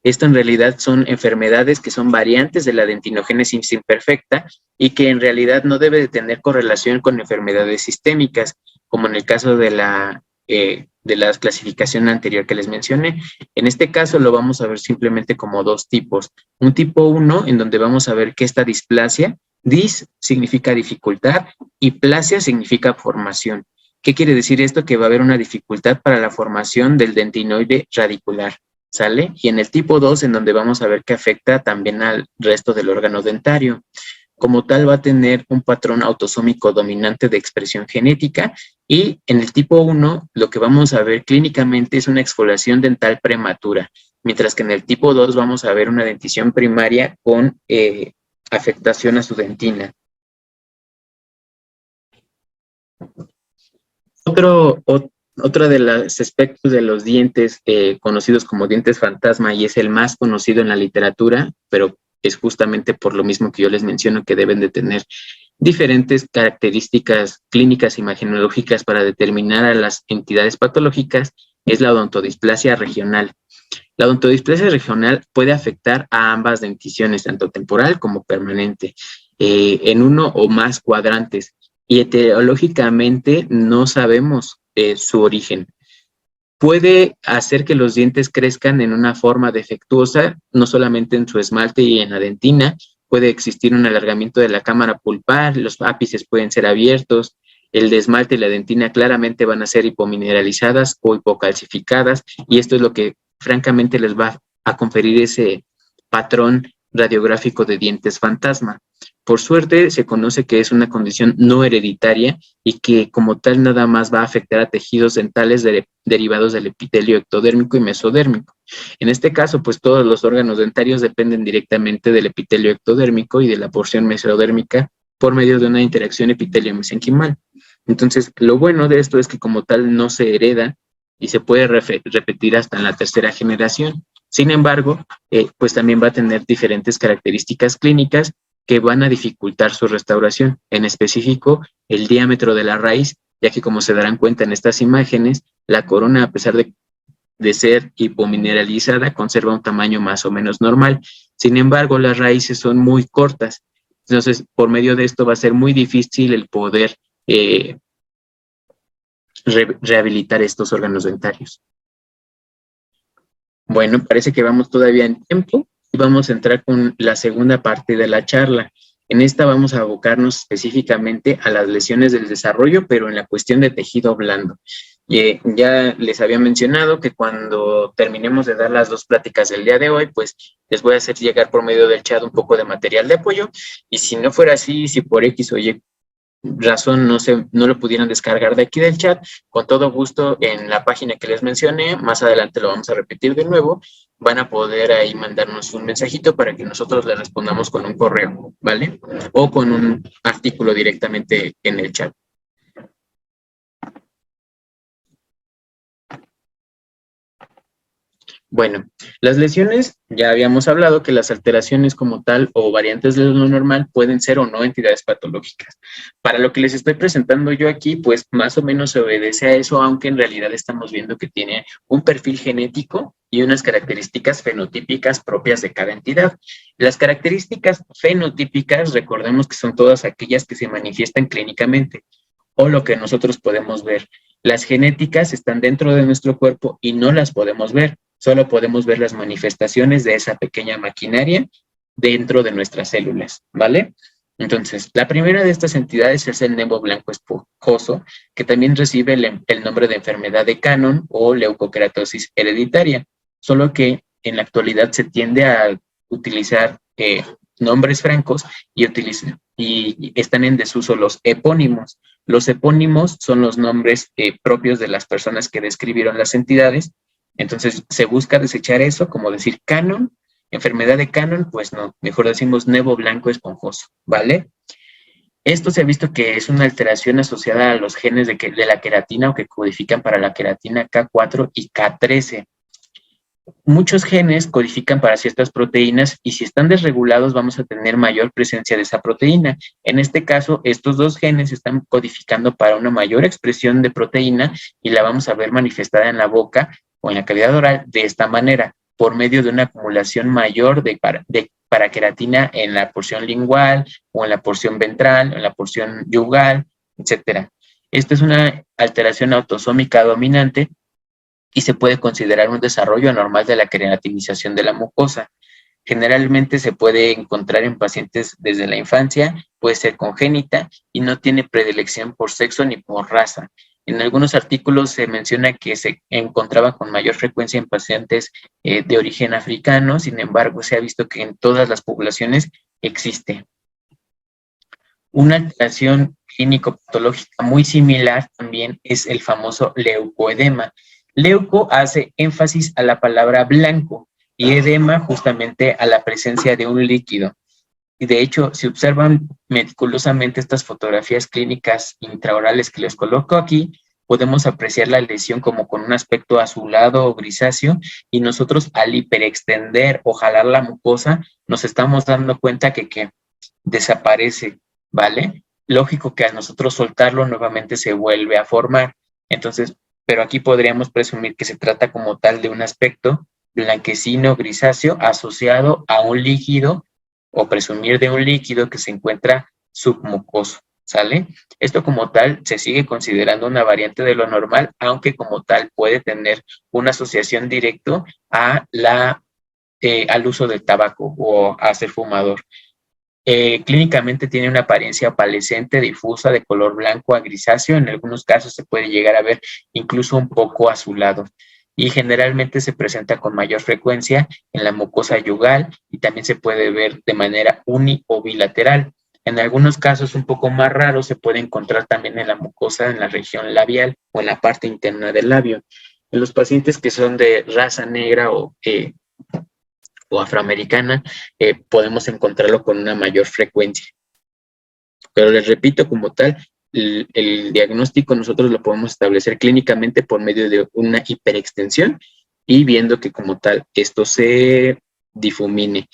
Esto en realidad son enfermedades que son variantes de la dentinogénesis imperfecta y que en realidad no debe de tener correlación con enfermedades sistémicas, como en el caso de la clasificación anterior que les mencioné. En este caso lo vamos a ver simplemente como 2 tipos. Un tipo 1, en donde vamos a ver que esta displasia, dis significa dificultad y plasia significa formación. ¿Qué quiere decir esto? Que va a haber una dificultad para la formación del dentinoide radicular, ¿sale? Y en el tipo 2, en donde vamos a ver que afecta también al resto del órgano dentario. Como tal, va a tener un patrón autosómico dominante de expresión genética, y en el tipo 1 lo que vamos a ver clínicamente es una exfoliación dental prematura, mientras que en el tipo 2 vamos a ver una dentición primaria con afectación a su dentina. Otro de los aspectos de los dientes conocidos como dientes fantasma, y es el más conocido en la literatura, pero es justamente por lo mismo que yo les menciono que deben de tener diferentes características clínicas imagenológicas para determinar a las entidades patológicas, es la odontodisplasia regional. La odontodisplasia regional puede afectar a ambas denticiones, tanto temporal como permanente, en uno o más cuadrantes, y etiológicamente no sabemos su origen. Puede hacer que los dientes crezcan en una forma defectuosa, no solamente en su esmalte y en la dentina. Puede existir un alargamiento de la cámara pulpar, los ápices pueden ser abiertos, el esmalte y la dentina claramente van a ser hipomineralizadas o hipocalcificadas, y esto es lo que francamente les va a conferir ese patrón radiográfico de dientes fantasma. Por suerte, se conoce que es una condición no hereditaria y que como tal nada más va a afectar a tejidos dentales derivados del epitelio ectodérmico y mesodérmico. En este caso, pues todos los órganos dentarios dependen directamente del epitelio ectodérmico y de la porción mesodérmica por medio de una interacción epitelio-mesenquimal. Entonces, lo bueno de esto es que como tal no se hereda y se puede repetir hasta en la tercera generación. Sin embargo, pues también va a tener diferentes características clínicas que van a dificultar su restauración, en específico el diámetro de la raíz, ya que como se darán cuenta en estas imágenes, la corona, a pesar de ser hipomineralizada, conserva un tamaño más o menos normal. Sin embargo, las raíces son muy cortas. Entonces, por medio de esto va a ser muy difícil el poder rehabilitar estos órganos dentarios. Bueno, parece que vamos todavía en tiempo y vamos a entrar con la segunda parte de la charla. En esta vamos a abocarnos específicamente a las lesiones del desarrollo, pero en la cuestión de tejido blando. Ya les había mencionado que cuando terminemos de dar las dos pláticas del día de hoy, pues les voy a hacer llegar por medio del chat un poco de material de apoyo, y si no fuera así, si por X o Y razón no lo pudieran descargar de aquí del chat, con todo gusto en la página que les mencioné, más adelante lo vamos a repetir de nuevo, van a poder ahí mandarnos un mensajito para que nosotros les respondamos con un correo, ¿vale? O con un artículo directamente en el chat. Bueno, las lesiones, ya habíamos hablado que las alteraciones como tal o variantes de lo normal pueden ser o no entidades patológicas. Para lo que les estoy presentando yo aquí, pues más o menos se obedece a eso, aunque en realidad estamos viendo que tiene un perfil genético y unas características fenotípicas propias de cada entidad. Las características fenotípicas, recordemos que son todas aquellas que se manifiestan clínicamente o lo que nosotros podemos ver. Las genéticas están dentro de nuestro cuerpo y no las podemos ver. Solo podemos ver las manifestaciones de esa pequeña maquinaria dentro de nuestras células, ¿vale? Entonces, la primera de estas entidades es el nembo blanco esponjoso, que también recibe el nombre de enfermedad de Cannon o leucokeratosis hereditaria, solo que en la actualidad se tiende a utilizar nombres francos y están en desuso los epónimos. Los epónimos son los nombres propios de las personas que describieron las entidades. Entonces, se busca desechar eso, como decir Cannon, enfermedad de Cannon, pues no, mejor decimos nembo blanco esponjoso, ¿vale? Esto se ha visto que es una alteración asociada a los genes de la queratina o que codifican para la queratina K4 y K13. Muchos genes codifican para ciertas proteínas y si están desregulados vamos a tener mayor presencia de esa proteína. En este caso, estos dos genes están codificando para una mayor expresión de proteína y la vamos a ver manifestada en la boca o en la cavidad oral de esta manera, por medio de una acumulación mayor de paraqueratina en la porción lingual o en la porción ventral, en la porción yugal, etc. Esta es una alteración autosómica dominante y se puede considerar un desarrollo anormal de la queratinización de la mucosa. Generalmente se puede encontrar en pacientes desde la infancia, puede ser congénita y no tiene predilección por sexo ni por raza. En algunos artículos se menciona que se encontraba con mayor frecuencia en pacientes de origen africano, sin embargo se ha visto que en todas las poblaciones existe. Una alteración clínico-patológica muy similar también es el famoso leucoedema. Leuco hace énfasis a la palabra blanco y edema justamente a la presencia de un líquido. Y de hecho, si observan meticulosamente estas fotografías clínicas intraorales que les coloco aquí, podemos apreciar la lesión como con un aspecto azulado o grisáceo y nosotros al hiperextender o jalar la mucosa nos estamos dando cuenta que desaparece, ¿vale? Lógico que al nosotros soltarlo nuevamente se vuelve a formar. Entonces, pero aquí podríamos presumir que se trata como tal de un aspecto blanquecino grisáceo asociado a un líquido o presumir de un líquido que se encuentra submucoso, ¿sale? Esto como tal se sigue considerando una variante de lo normal, aunque como tal puede tener una asociación directa al uso del tabaco o a ser fumador. Clínicamente tiene una apariencia opalescente, difusa, de color blanco a grisáceo. En algunos casos se puede llegar a ver incluso un poco azulado. Y generalmente se presenta con mayor frecuencia en la mucosa yugal y también se puede ver de manera uni o bilateral. En algunos casos un poco más raros se puede encontrar también en la mucosa, en la región labial o en la parte interna del labio. En los pacientes que son de raza negra o afroamericana, podemos encontrarlo con una mayor frecuencia. Pero les repito, como tal, el diagnóstico nosotros lo podemos establecer clínicamente por medio de una hiperextensión y viendo que como tal esto se difumine.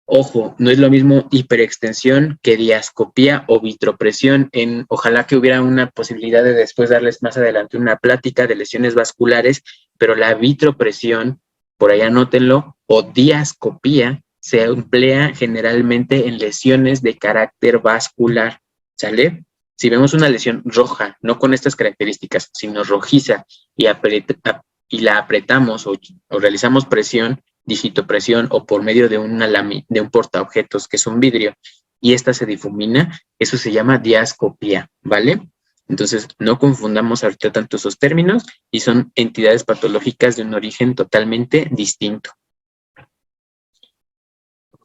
Ojo, no es lo mismo hiperextensión que diascopía o vitropresión. Ojalá que hubiera una posibilidad de después darles más adelante una plática de lesiones vasculares, pero la vitropresión, por ahí anótenlo, o diascopía, se emplea generalmente en lesiones de carácter vascular, ¿sale? Si vemos una lesión roja, no con estas características, sino rojiza, y la apretamos o realizamos presión, digitopresión o por medio de de un portaobjetos que es un vidrio y esta se difumina, eso se llama diascopía, ¿vale? Entonces, no confundamos ahorita tanto esos términos y son entidades patológicas de un origen totalmente distinto.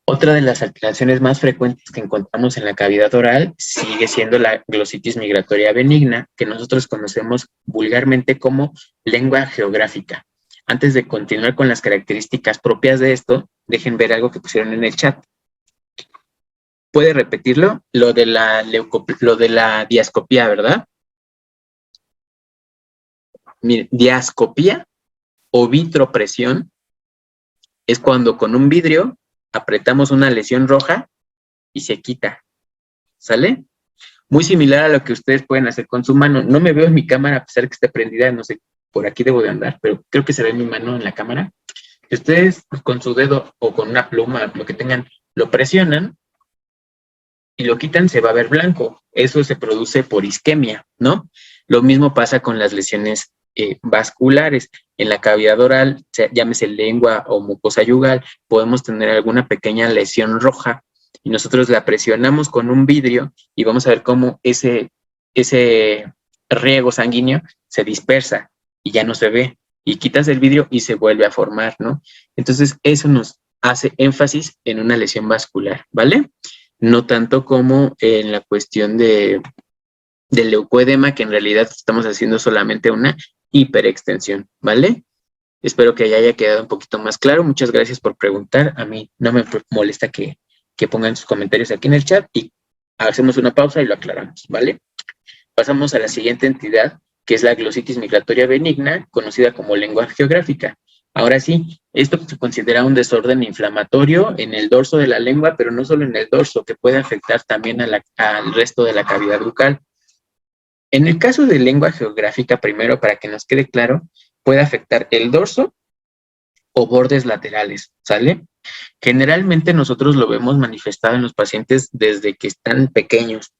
Otra de las alteraciones más frecuentes que encontramos en la cavidad oral sigue siendo la glositis migratoria benigna, que nosotros conocemos vulgarmente como lengua geográfica. Antes de continuar con las características propias de esto, dejen ver algo que pusieron en el chat. ¿Puede repetirlo? Lo de la diascopía, ¿verdad? Miren, diascopía o vitropresión es cuando con un vidrio apretamos una lesión roja y se quita, ¿sale? Muy similar a lo que ustedes pueden hacer con su mano. No me veo en mi cámara a pesar de que esté prendida, no sé, por aquí debo de andar, pero creo que se ve mi mano en la cámara. Si ustedes con su dedo o con una pluma, lo que tengan, lo presionan y lo quitan, se va a ver blanco. Eso se produce por isquemia, ¿no? Lo mismo pasa con las lesiones vasculares. En la cavidad oral, llámese lengua o mucosa yugal, podemos tener alguna pequeña lesión roja y nosotros la presionamos con un vidrio y vamos a ver cómo ese riego sanguíneo se dispersa y ya no se ve. Y quitas el vidrio y se vuelve a formar, ¿no? Entonces, eso nos hace énfasis en una lesión vascular, ¿vale? No tanto como en la cuestión del leucoedema, que en realidad estamos haciendo solamente una hiperextensión, ¿vale? Espero que haya quedado un poquito más claro. Muchas gracias por preguntar. A mí no me molesta que pongan sus comentarios aquí en el chat y hacemos una pausa y lo aclaramos, ¿vale? Pasamos a la siguiente entidad, que es la glositis migratoria benigna, conocida como lengua geográfica. Ahora sí, esto se considera un desorden inflamatorio en el dorso de la lengua, pero no solo en el dorso, que puede afectar también al resto de la cavidad bucal. En el caso de lengua geográfica, primero, para que nos quede claro, puede afectar el dorso o bordes laterales, ¿sale? Generalmente nosotros lo vemos manifestado en los pacientes desde que están pequeños,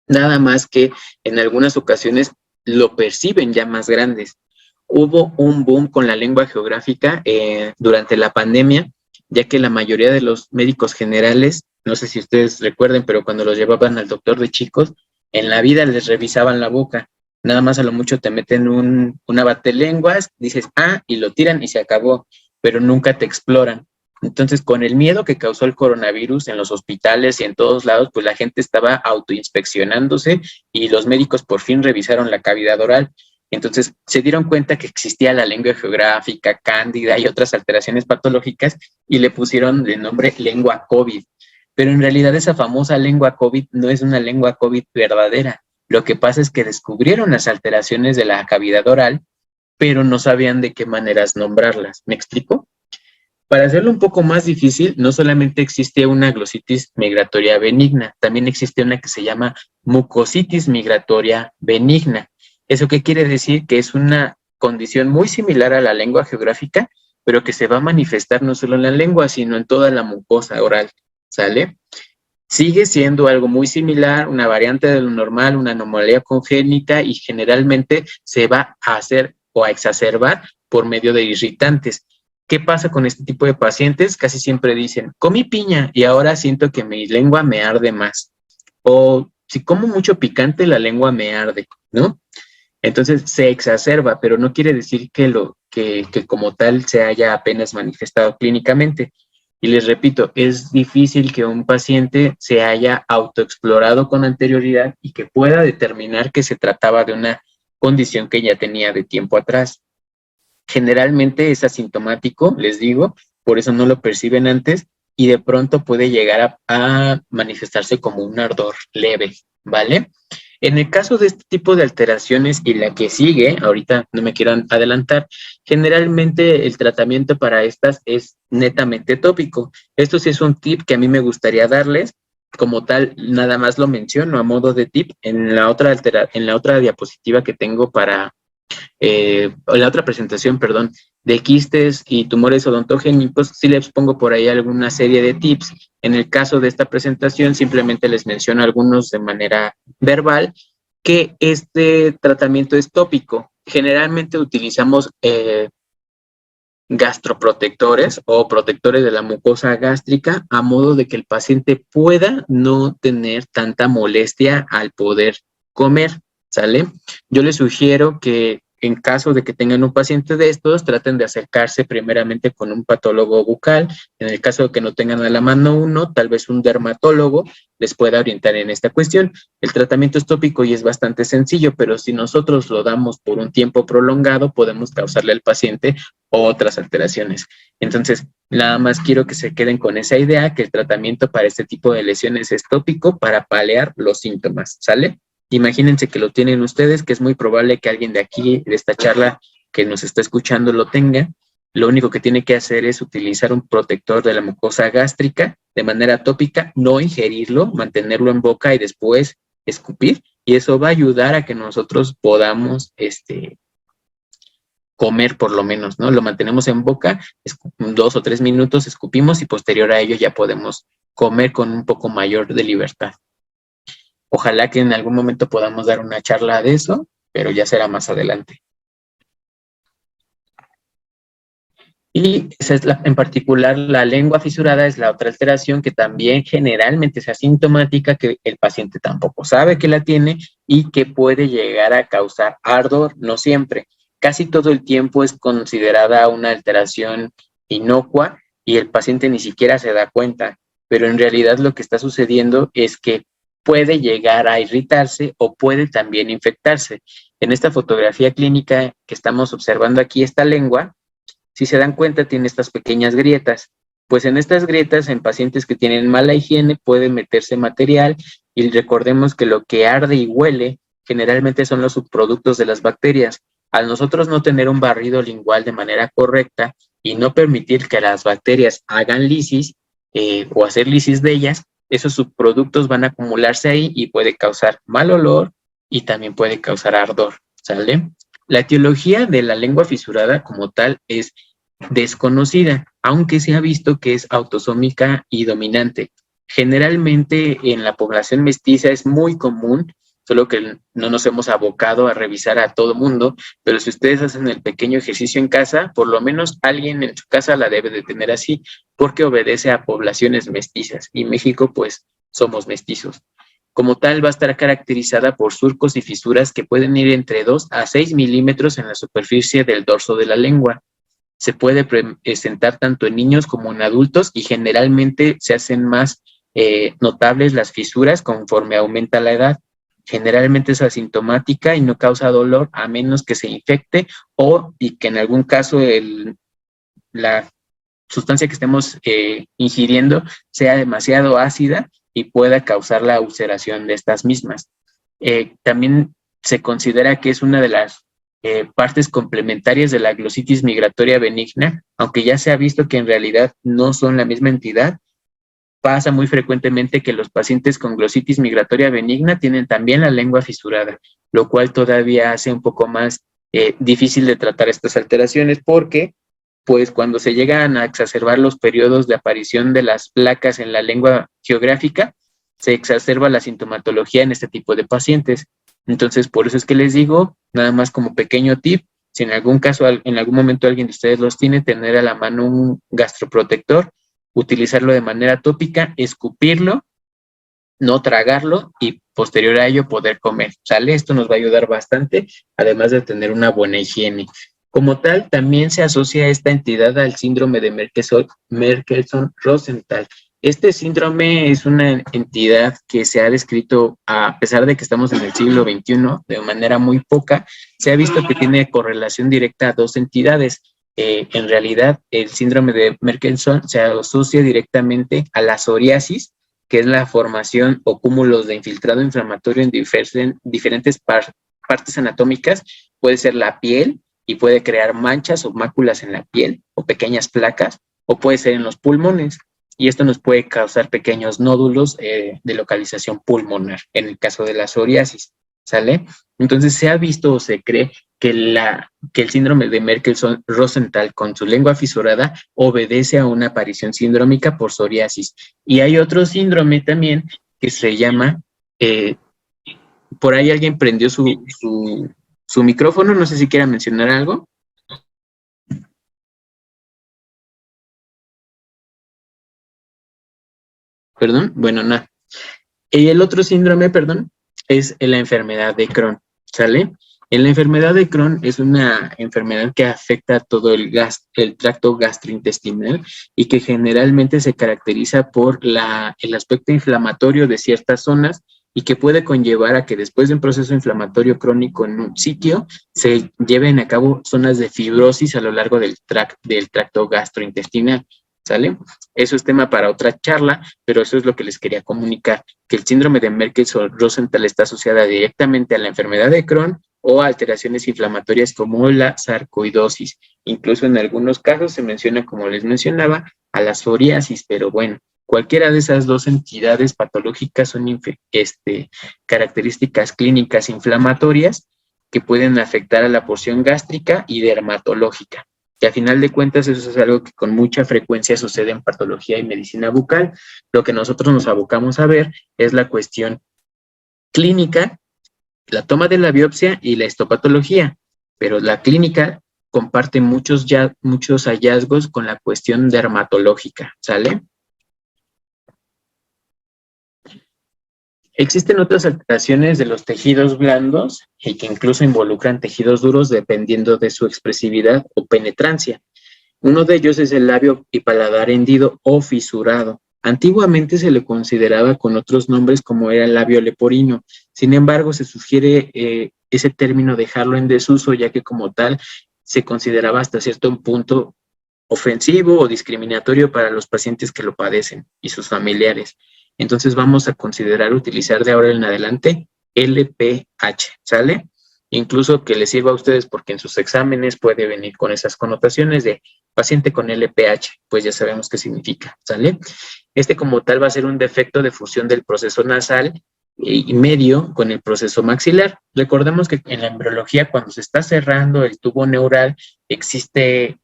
nada más que en algunas ocasiones lo perciben ya más grandes. Hubo un boom con la lengua geográfica durante la pandemia, ya que la mayoría de los médicos generales, no sé si ustedes recuerden, pero cuando los llevaban al doctor de chicos, en la vida les revisaban la boca. Nada más a lo mucho te meten una batelenguas, dices, y lo tiran y se acabó, pero nunca te exploran. Entonces, con el miedo que causó el coronavirus en los hospitales y en todos lados, pues la gente estaba autoinspeccionándose y los médicos por fin revisaron la cavidad oral. Entonces, se dieron cuenta que existía la lengua geográfica, cándida y otras alteraciones patológicas y le pusieron el nombre lengua COVID. Pero en realidad esa famosa lengua COVID no es una lengua COVID verdadera. Lo que pasa es que descubrieron las alteraciones de la cavidad oral, pero no sabían de qué maneras nombrarlas. ¿Me explico? Para hacerlo un poco más difícil, no solamente existe una glositis migratoria benigna, también existe una que se llama mucositis migratoria benigna. ¿Eso qué quiere decir? Que es una condición muy similar a la lengua geográfica, pero que se va a manifestar no solo en la lengua, sino en toda la mucosa oral, ¿sale? Sigue siendo algo muy similar, una variante de lo normal, una anomalía congénita y generalmente se va a hacer o a exacerbar por medio de irritantes. ¿Qué pasa con este tipo de pacientes? Casi siempre dicen, comí piña y ahora siento que mi lengua me arde más. O si como mucho picante, la lengua me arde, ¿no? Entonces se exacerba, pero no quiere decir que como tal se haya apenas manifestado clínicamente. Y les repito, es difícil que un paciente se haya autoexplorado con anterioridad y que pueda determinar que se trataba de una condición que ya tenía de tiempo atrás. Generalmente es asintomático, les digo, por eso no lo perciben antes y de pronto puede llegar a manifestarse como un ardor leve, ¿vale? En el caso de este tipo de alteraciones y la que sigue, ahorita no me quiero adelantar, generalmente el tratamiento para estas es netamente tópico. Esto sí es un tip que a mí me gustaría darles. Como tal, nada más lo menciono a modo de tip en la otra diapositiva que tengo para la otra presentación, perdón, de quistes y tumores odontogénicos, sí les pongo por ahí alguna serie de tips. En el caso de esta presentación, simplemente les menciono algunos de manera verbal, que este tratamiento es tópico. Generalmente utilizamos gastroprotectores o protectores de la mucosa gástrica a modo de que el paciente pueda no tener tanta molestia al poder comer, ¿sale? Yo les sugiero que en caso de que tengan un paciente de estos, traten de acercarse primeramente con un patólogo bucal. En el caso de que no tengan a la mano uno, tal vez un dermatólogo les pueda orientar en esta cuestión. El tratamiento es tópico y es bastante sencillo, pero si nosotros lo damos por un tiempo prolongado, podemos causarle al paciente otras alteraciones. Entonces, nada más quiero que se queden con esa idea, que el tratamiento para este tipo de lesiones es tópico para paliar los síntomas, ¿sale? Imagínense que lo tienen ustedes, que es muy probable que alguien de aquí, de esta charla que nos está escuchando, lo tenga. Lo único que tiene que hacer es utilizar un protector de la mucosa gástrica de manera tópica, no ingerirlo, mantenerlo en boca y después escupir, y eso va a ayudar a que nosotros podamos comer por lo menos, ¿no? Lo mantenemos en boca, 2 o 3 minutos, escupimos y posterior a ello ya podemos comer con un poco mayor de libertad. Ojalá que en algún momento podamos dar una charla de eso, pero ya será más adelante. Y esa es en particular la lengua fisurada es la otra alteración que también generalmente es asintomática, que el paciente tampoco sabe que la tiene y que puede llegar a causar ardor, no siempre. Casi todo el tiempo es considerada una alteración inocua y el paciente ni siquiera se da cuenta, pero en realidad lo que está sucediendo es que puede llegar a irritarse o puede también infectarse. En esta fotografía clínica que estamos observando aquí, esta lengua, si se dan cuenta, tiene estas pequeñas grietas. Pues en estas grietas, en pacientes que tienen mala higiene, puede meterse material y recordemos que lo que arde y huele generalmente son los subproductos de las bacterias. Al nosotros no tener un barrido lingual de manera correcta y no permitir que las bacterias hagan lisis o hacer lisis de ellas, esos subproductos van a acumularse ahí y puede causar mal olor y también puede causar ardor, ¿sale? La etiología de la lengua fisurada como tal es desconocida, aunque se ha visto que es autosómica y dominante. Generalmente en la población mestiza es muy común, solo que no nos hemos abocado a revisar a todo mundo, pero si ustedes hacen el pequeño ejercicio en casa, por lo menos alguien en su casa la debe de tener así, porque obedece a poblaciones mestizas, y México pues somos mestizos. Como tal, va a estar caracterizada por surcos y fisuras que pueden ir entre 2 a 6 milímetros en la superficie del dorso de la lengua. Se puede presentar tanto en niños como en adultos y generalmente se hacen más notables las fisuras conforme aumenta la edad. Generalmente es asintomática y no causa dolor a menos que se infecte y que en algún caso la sustancia que estemos ingiriendo sea demasiado ácida y pueda causar la ulceración de estas mismas. También se considera que es una de las partes complementarias de la glositis migratoria benigna, aunque ya se ha visto que en realidad no son la misma entidad. Pasa muy frecuentemente que los pacientes con glositis migratoria benigna tienen también la lengua fisurada, lo cual todavía hace un poco más difícil de tratar estas alteraciones porque pues cuando se llegan a exacerbar los periodos de aparición de las placas en la lengua geográfica, se exacerba la sintomatología en este tipo de pacientes. Entonces, por eso es que les digo, nada más como pequeño tip, si en algún caso, en algún momento alguien de ustedes los tiene, tener a la mano un gastroprotector, utilizarlo de manera tópica, escupirlo, no tragarlo y posterior a ello poder comer, ¿sale? Esto nos va a ayudar bastante, además de tener una buena higiene. Como tal, también se asocia esta entidad al síndrome de Merkelson-Rosenthal. Este síndrome es una entidad que se ha descrito, a pesar de que estamos en el siglo XXI, de manera muy poca, se ha visto que tiene correlación directa a dos entidades. En realidad, el síndrome de Merkelson se asocia directamente a la psoriasis, que es la formación o cúmulos de infiltrado inflamatorio en diferentes partes anatómicas. Puede ser la piel y puede crear manchas o máculas en la piel o pequeñas placas, o puede ser en los pulmones. Y esto nos puede causar pequeños nódulos de localización pulmonar, en el caso de la psoriasis, ¿sale? Entonces se ha visto o se cree que el síndrome de Merkel-Rosenthal con su lengua fisurada obedece a una aparición sindrómica por psoriasis. Y hay otro síndrome también que se llama, por ahí alguien prendió su micrófono, no sé si quiera mencionar algo. Perdón, bueno, nada. Y el otro síndrome, perdón, es la enfermedad de Crohn, ¿sale? En la enfermedad de Crohn es una enfermedad que afecta a todo el tracto gastrointestinal y que generalmente se caracteriza por el aspecto inflamatorio de ciertas zonas y que puede conllevar a que después de un proceso inflamatorio crónico en un sitio se lleven a cabo zonas de fibrosis a lo largo del tracto gastrointestinal, ¿sale? Eso es tema para otra charla, pero eso es lo que les quería comunicar, que el síndrome de Merkel-Rosenthal está asociada directamente a la enfermedad de Crohn o a alteraciones inflamatorias como la sarcoidosis. Incluso en algunos casos se menciona, como les mencionaba, a la psoriasis, pero bueno, cualquiera de esas dos entidades patológicas son características clínicas inflamatorias que pueden afectar a la porción gástrica y dermatológica. Que a final de cuentas eso es algo que con mucha frecuencia sucede en patología y medicina bucal. Lo que nosotros nos abocamos a ver es la cuestión clínica, la toma de la biopsia y la histopatología, pero la clínica comparte muchos hallazgos con la cuestión dermatológica, ¿sale? Existen otras alteraciones de los tejidos blandos y que incluso involucran tejidos duros dependiendo de su expresividad o penetrancia. Uno de ellos es el labio y paladar hendido o fisurado. Antiguamente se le consideraba con otros nombres como era el labio leporino. Sin embargo, se sugiere ese término dejarlo en desuso, ya que como tal se consideraba hasta cierto punto ofensivo o discriminatorio para los pacientes que lo padecen y sus familiares. Entonces vamos a considerar utilizar de ahora en adelante LPH, ¿sale? Incluso que les sirva a ustedes porque en sus exámenes puede venir con esas connotaciones de paciente con LPH, pues ya sabemos qué significa, ¿sale? Este como tal va a ser un defecto de fusión del proceso nasal y medio con el proceso maxilar. Recordemos que en la embriología cuando se está cerrando el tubo neural existe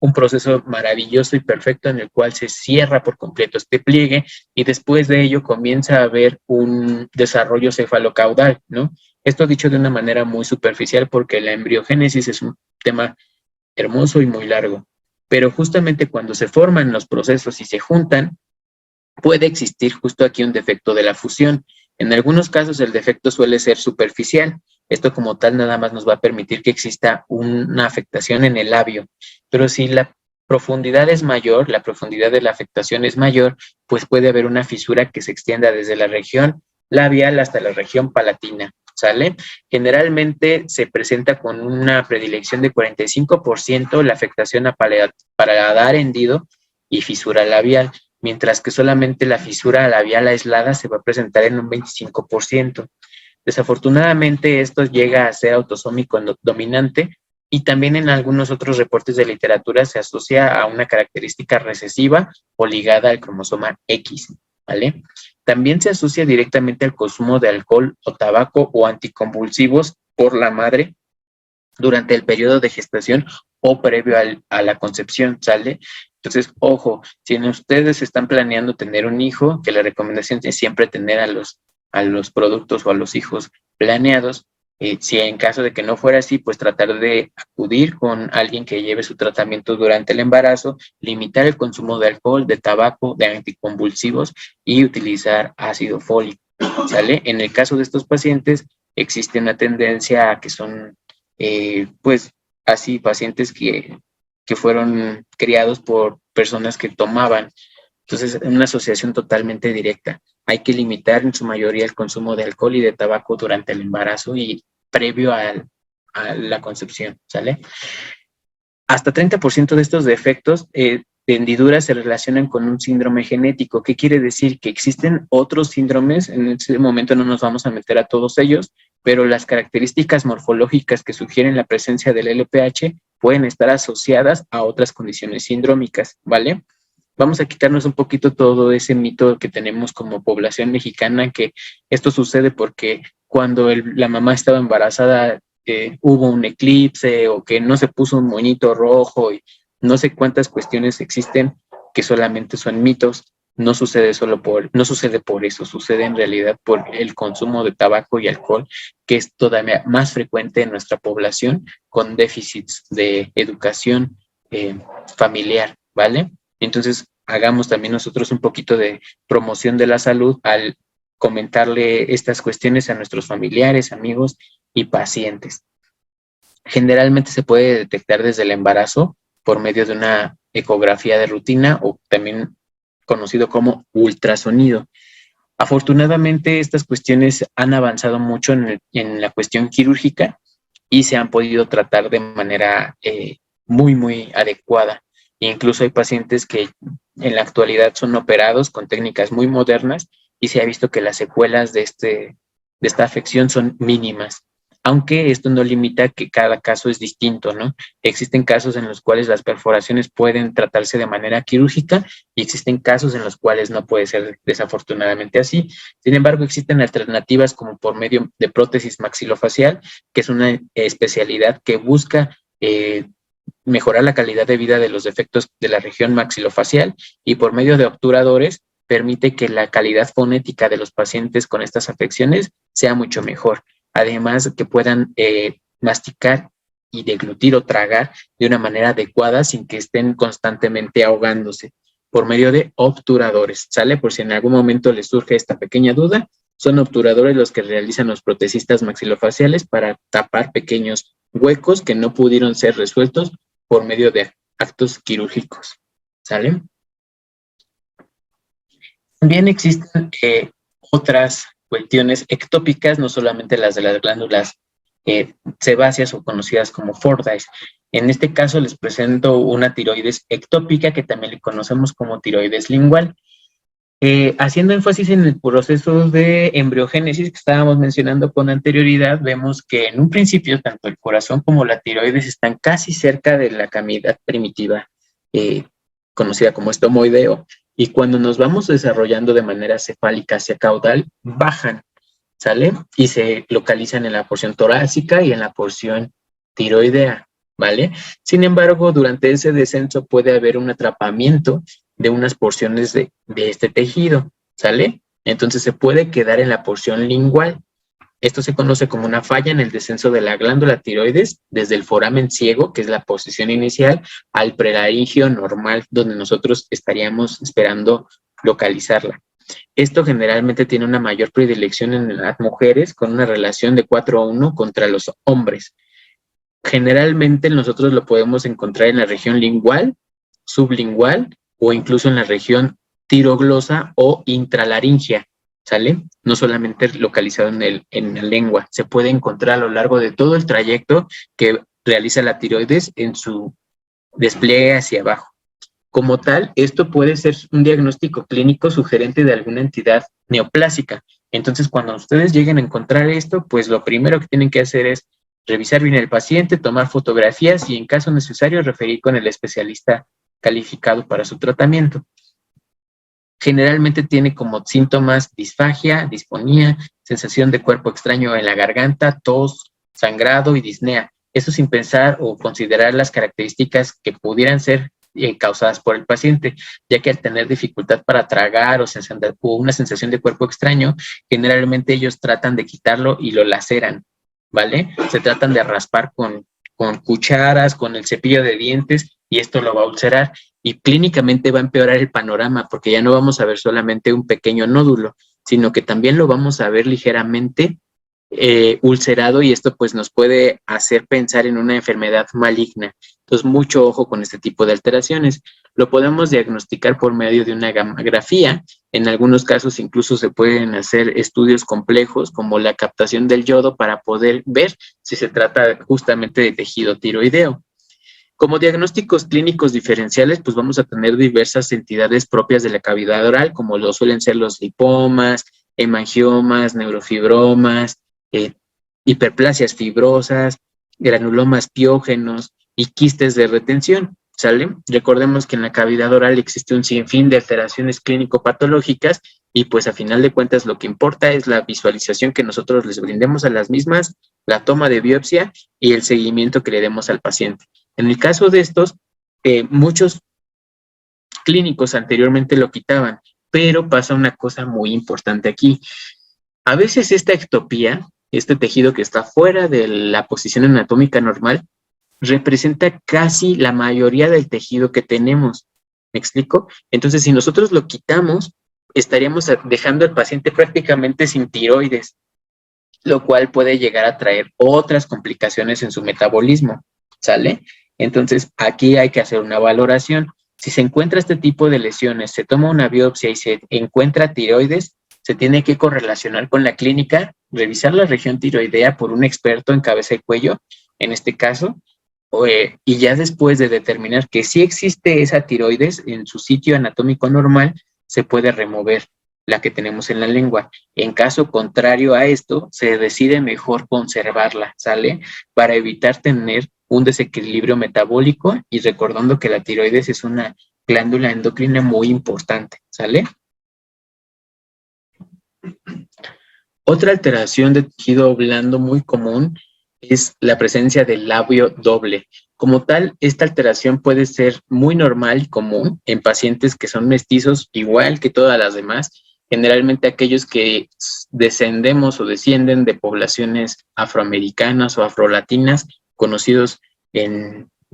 un proceso maravilloso y perfecto en el cual se cierra por completo este pliegue y después de ello comienza a haber un desarrollo cefalocaudal, ¿no? Esto dicho de una manera muy superficial porque la embriogénesis es un tema hermoso y muy largo, pero justamente cuando se forman los procesos y se juntan, puede existir justo aquí un defecto de la fusión. En algunos casos el defecto suele ser superficial. Esto como tal nada más nos va a permitir que exista una afectación en el labio. Pero si la profundidad es mayor, la profundidad de la afectación es mayor, pues puede haber una fisura que se extienda desde la región labial hasta la región palatina, ¿sale? Generalmente se presenta con una predilección de 45% la afectación a paladar hendido y fisura labial, mientras que solamente la fisura labial aislada se va a presentar en un 25%. Desafortunadamente, esto llega a ser autosómico dominante y también en algunos otros reportes de literatura se asocia a una característica recesiva o ligada al cromosoma X, ¿vale? También se asocia directamente al consumo de alcohol o tabaco o anticonvulsivos por la madre durante el periodo de gestación o previo a la concepción, ¿sale? Entonces, ojo, si ustedes están planeando tener un hijo, que la recomendación es siempre tener a los productos o a los hijos planeados. Si en caso de que no fuera así, pues tratar de acudir con alguien que lleve su tratamiento durante el embarazo, limitar el consumo de alcohol, de tabaco, de anticonvulsivos y utilizar ácido fólico, ¿sale? En el caso de estos pacientes, existe una tendencia a que son, pues, así, pacientes que fueron criados por personas que tomaban. Entonces, una asociación totalmente directa. Hay que limitar en su mayoría el consumo de alcohol y de tabaco durante el embarazo y previo a la concepción, ¿sale? Hasta 30% de estos defectos hendiduras se relacionan con un síndrome genético. ¿Qué quiere decir? Que existen otros síndromes, en este momento no nos vamos a meter a todos ellos, pero las características morfológicas que sugieren la presencia del LPH pueden estar asociadas a otras condiciones sindrómicas, ¿vale? Vamos a quitarnos un poquito todo ese mito que tenemos como población mexicana, que esto sucede porque cuando la mamá estaba embarazada hubo un eclipse o que no se puso un moñito rojo y no sé cuántas cuestiones existen que solamente son mitos. No sucede no sucede por eso, sucede en realidad por el consumo de tabaco y alcohol, que es todavía más frecuente en nuestra población con déficits de educación familiar, ¿vale? Entonces, hagamos también nosotros un poquito de promoción de la salud al comentarle estas cuestiones a nuestros familiares, amigos y pacientes. Generalmente se puede detectar desde el embarazo por medio de una ecografía de rutina o también conocido como ultrasonido. Afortunadamente, estas cuestiones han avanzado mucho en la cuestión quirúrgica y se han podido tratar de manera muy, muy adecuada. Incluso hay pacientes que en la actualidad son operados con técnicas muy modernas y se ha visto que las secuelas de esta afección son mínimas. Aunque esto no limita que cada caso es distinto, ¿no? Existen casos en los cuales las perforaciones pueden tratarse de manera quirúrgica y existen casos en los cuales no puede ser desafortunadamente así. Sin embargo, existen alternativas como por medio de prótesis maxilofacial, que es una especialidad que busca mejorar la calidad de vida de los defectos de la región maxilofacial y por medio de obturadores permite que la calidad fonética de los pacientes con estas afecciones sea mucho mejor. Además, que puedan masticar y deglutir o tragar de una manera adecuada sin que estén constantemente ahogándose por medio de obturadores, ¿sale? Por si en algún momento les surge esta pequeña duda, son obturadores los que realizan los protecistas maxilofaciales para tapar pequeños huecos que no pudieron ser resueltos por medio de actos quirúrgicos, ¿sale? También existen otras cuestiones ectópicas, no solamente las de las glándulas sebáceas o conocidas como Fordyce. En este caso les presento una tiroides ectópica que también le conocemos como tiroides lingual. Haciendo énfasis en el proceso de embriogénesis que estábamos mencionando con anterioridad, vemos que en un principio tanto el corazón como la tiroides están casi cerca de la cavidad primitiva, conocida como estomoideo, y cuando nos vamos desarrollando de manera cefálica hacia caudal, bajan, ¿sale? Y se localizan en la porción torácica y en la porción tiroidea, ¿vale? Sin embargo, durante ese descenso puede haber un atrapamiento de unas porciones de este tejido, ¿sale? Entonces se puede quedar en la porción lingual. Esto se conoce como una falla en el descenso de la glándula tiroides desde el foramen ciego, que es la posición inicial, al prelaringio normal, donde nosotros estaríamos esperando localizarla. Esto generalmente tiene una mayor predilección en las mujeres, con una relación de 4:1 contra los hombres. Generalmente nosotros lo podemos encontrar en la región lingual, sublingual o incluso en la región tiroglosa o intralaringia, ¿sale? No solamente localizado en la lengua, se puede encontrar a lo largo de todo el trayecto que realiza la tiroides en su despliegue hacia abajo. Como tal, esto puede ser un diagnóstico clínico sugerente de alguna entidad neoplásica. Entonces, cuando ustedes lleguen a encontrar esto, pues lo primero que tienen que hacer es revisar bien el paciente, tomar fotografías y en caso necesario referir con el especialista calificado para su tratamiento. Generalmente tiene como síntomas disfagia, disfonía, sensación de cuerpo extraño en la garganta, tos, sangrado y disnea. Eso sin pensar o considerar las características que pudieran ser causadas por el paciente, ya que al tener dificultad para tragar o una sensación de cuerpo extraño, generalmente ellos tratan de quitarlo y lo laceran, ¿vale? Se tratan de raspar con cucharas, con el cepillo de dientes y esto lo va a ulcerar y clínicamente va a empeorar el panorama porque ya no vamos a ver solamente un pequeño nódulo, sino que también lo vamos a ver ligeramente ulcerado y esto pues nos puede hacer pensar en una enfermedad maligna. Entonces, mucho ojo con este tipo de alteraciones. Lo podemos diagnosticar por medio de una gamografía. En algunos casos incluso se pueden hacer estudios complejos como la captación del yodo para poder ver si se trata justamente de tejido tiroideo. Como diagnósticos clínicos diferenciales, pues vamos a tener diversas entidades propias de la cavidad oral, como lo suelen ser los lipomas, hemangiomas, neurofibromas, hiperplasias fibrosas, granulomas piógenos y quistes de retención, ¿sale? Recordemos que en la cavidad oral existe un sinfín de alteraciones clínico-patológicas y pues a final de cuentas lo que importa es la visualización que nosotros les brindemos a las mismas, la toma de biopsia y el seguimiento que le demos al paciente. En el caso de estos, muchos clínicos anteriormente lo quitaban, pero pasa una cosa muy importante aquí. A veces esta ectopía, este tejido que está fuera de la posición anatómica normal, representa casi la mayoría del tejido que tenemos. ¿Me explico? Entonces, si nosotros lo quitamos, estaríamos dejando al paciente prácticamente sin tiroides, lo cual puede llegar a traer otras complicaciones en su metabolismo, ¿sale? Entonces, aquí hay que hacer una valoración. Si se encuentra este tipo de lesiones, se toma una biopsia y se encuentra tiroides, se tiene que correlacionar con la clínica, revisar la región tiroidea por un experto en cabeza y cuello, en este caso, y ya después de determinar que sí existe esa tiroides en su sitio anatómico normal, se puede remover la que tenemos en la lengua. En caso contrario a esto, se decide mejor conservarla, ¿sale? Para evitar tener un desequilibrio metabólico y recordando que la tiroides es una glándula endocrina muy importante, ¿sale? Otra alteración de tejido blando muy común es la presencia del labio doble. Como tal, esta alteración puede ser muy normal y común en pacientes que son mestizos, igual que todas las demás, generalmente aquellos que descendemos o descienden de poblaciones afroamericanas o afrolatinas, conocidos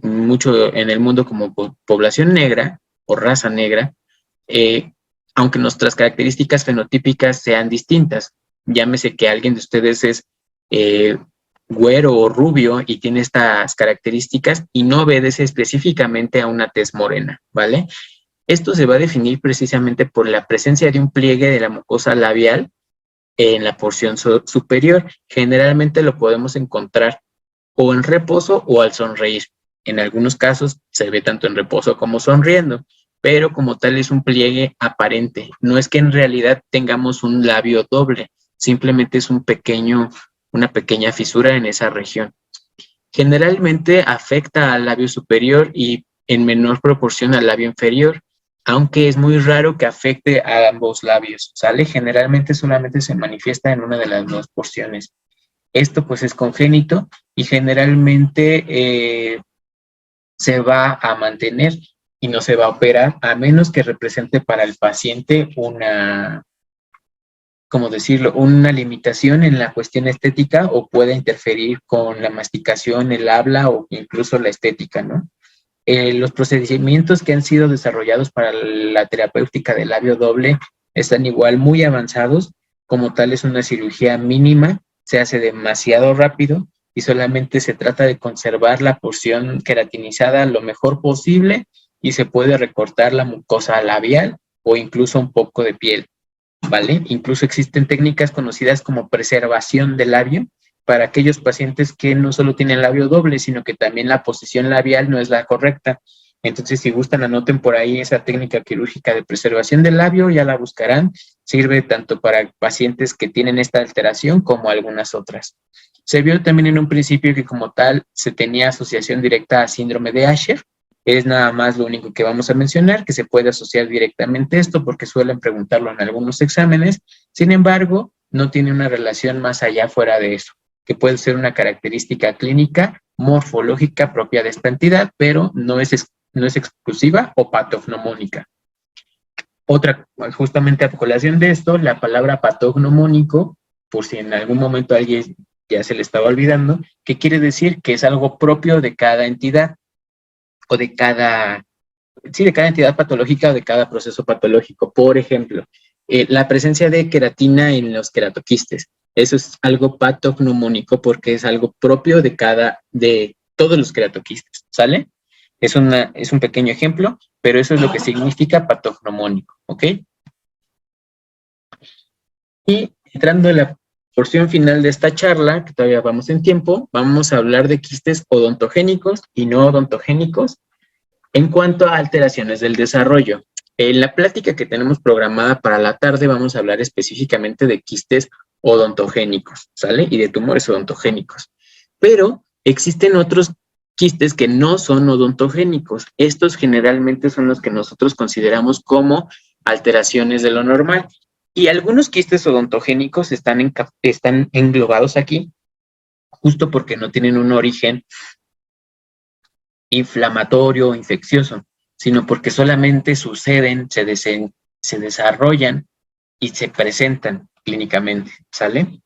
mucho en el mundo como población negra o raza negra, aunque nuestras características fenotípicas sean distintas. Llámese que alguien de ustedes es güero o rubio y tiene estas características y no obedece específicamente a una tez morena, ¿vale? Esto se va a definir precisamente por la presencia de un pliegue de la mucosa labial en la porción superior. Generalmente lo podemos encontrar o en reposo o al sonreír. En algunos casos se ve tanto en reposo como sonriendo, pero como tal es un pliegue aparente. No es que en realidad tengamos un labio doble, simplemente es una pequeña fisura en esa región. Generalmente afecta al labio superior y en menor proporción al labio inferior, aunque es muy raro que afecte a ambos labios, ¿sale? Generalmente solamente se manifiesta en una de las dos porciones. Esto pues es congénito y generalmente se va a mantener y no se va a operar a menos que represente para el paciente una, ¿cómo decirlo?, una limitación en la cuestión estética o pueda interferir con la masticación, el habla o incluso la estética, ¿no? Los procedimientos que han sido desarrollados para la terapéutica del labio doble están igual muy avanzados, como tal es una cirugía mínima, se hace demasiado rápido y solamente se trata de conservar la porción queratinizada lo mejor posible y se puede recortar la mucosa labial o incluso un poco de piel, ¿vale? Incluso existen técnicas conocidas como preservación del labio para aquellos pacientes que no solo tienen labio doble, sino que también la posición labial no es la correcta. Entonces, si gustan, anoten por ahí esa técnica quirúrgica de preservación del labio, ya la buscarán. Sirve tanto para pacientes que tienen esta alteración como algunas otras. Se vio también en un principio que como tal se tenía asociación directa a síndrome de Usher. Es nada más lo único que vamos a mencionar, que se puede asociar directamente esto porque suelen preguntarlo en algunos exámenes. Sin embargo, no tiene una relación más allá fuera de eso, que puede ser una característica clínica morfológica propia de esta entidad, pero no es exclusiva o patognomónica. Otra, justamente a colación de esto, la palabra patognomónico, por si en algún momento a alguien ya se le estaba olvidando, que quiere decir que es algo propio de cada entidad o de cada entidad patológica o de cada proceso patológico. Por ejemplo, la presencia de queratina en los queratoquistes. Eso es algo patognomónico porque es algo propio de todos los queratoquistes, ¿sale? Es un pequeño ejemplo, pero eso es lo que significa patognomónico, ¿ok? Y entrando en la porción final de esta charla, que todavía vamos en tiempo, vamos a hablar de quistes odontogénicos y no odontogénicos en cuanto a alteraciones del desarrollo. En la plática que tenemos programada para la tarde vamos a hablar específicamente de quistes odontogénicos, ¿sale? Y de tumores odontogénicos. Pero existen otros quistes que no son odontogénicos. Estos generalmente son los que nosotros consideramos como alteraciones de lo normal. Y algunos quistes odontogénicos están englobados aquí, justo porque no tienen un origen inflamatorio o infeccioso, sino porque solamente suceden, se desarrollan y se presentan clínicamente, ¿sale?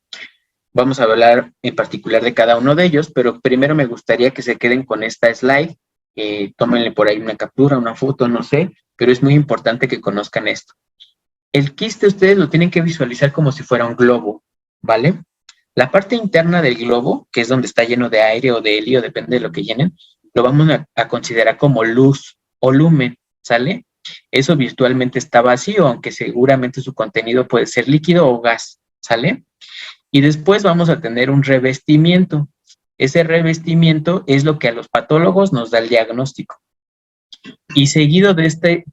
Vamos a hablar en particular de cada uno de ellos, pero primero me gustaría que se queden con esta slide, tómenle por ahí una captura, una foto, no sé, pero es muy importante que conozcan esto. El quiste ustedes lo tienen que visualizar como si fuera un globo, ¿vale? La parte interna del globo, que es donde está lleno de aire o de helio, depende de lo que llenen, lo vamos a considerar como luz o lumen, ¿sale? Eso virtualmente está vacío, aunque seguramente su contenido puede ser líquido o gas, ¿sale? Y después vamos a tener un revestimiento. Ese revestimiento es lo que a los patólogos nos da el diagnóstico. Y seguido de este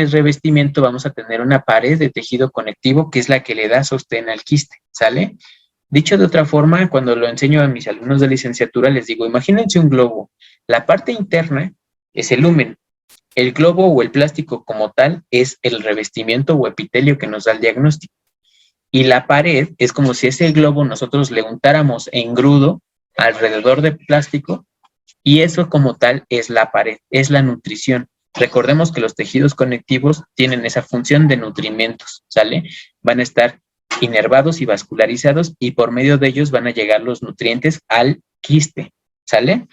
revestimiento vamos a tener una pared de tejido conectivo que es la que le da sostén al quiste, ¿sale? Dicho de otra forma, cuando lo enseño a mis alumnos de licenciatura les digo, imagínense un globo. La parte interna es el lumen. El globo o el plástico como tal es el revestimiento o epitelio que nos da el diagnóstico. Y la pared es como si ese globo nosotros le untáramos engrudo alrededor de plástico y eso como tal es la pared, es la nutrición. Recordemos que los tejidos conectivos tienen esa función de nutrimentos, ¿sale? Van a estar inervados y vascularizados y por medio de ellos van a llegar los nutrientes al quiste, ¿sale?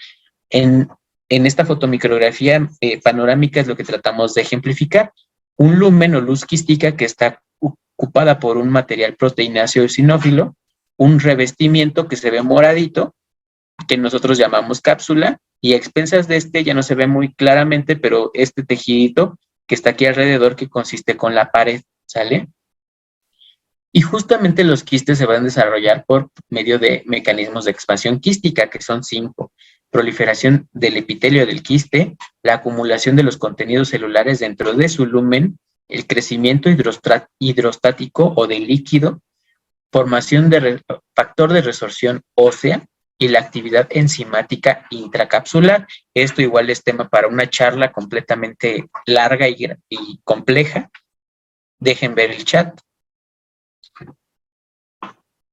En esta fotomicrografía panorámica es lo que tratamos de ejemplificar. Un lumen o luz quística que está ocupada por un material proteínáceo eosinófilo, un revestimiento que se ve moradito, que nosotros llamamos cápsula, y a expensas de este ya no se ve muy claramente, pero este tejidito que está aquí alrededor que consiste con la pared, ¿sale? Y justamente los quistes se van a desarrollar por medio de mecanismos de expansión quística, que son 5. Proliferación del epitelio del quiste, la acumulación de los contenidos celulares dentro de su lumen, el crecimiento hidrostático o de líquido, formación de factor de resorción ósea y la actividad enzimática intracapsular. Esto igual es tema para una charla completamente larga y compleja. Dejen ver el chat.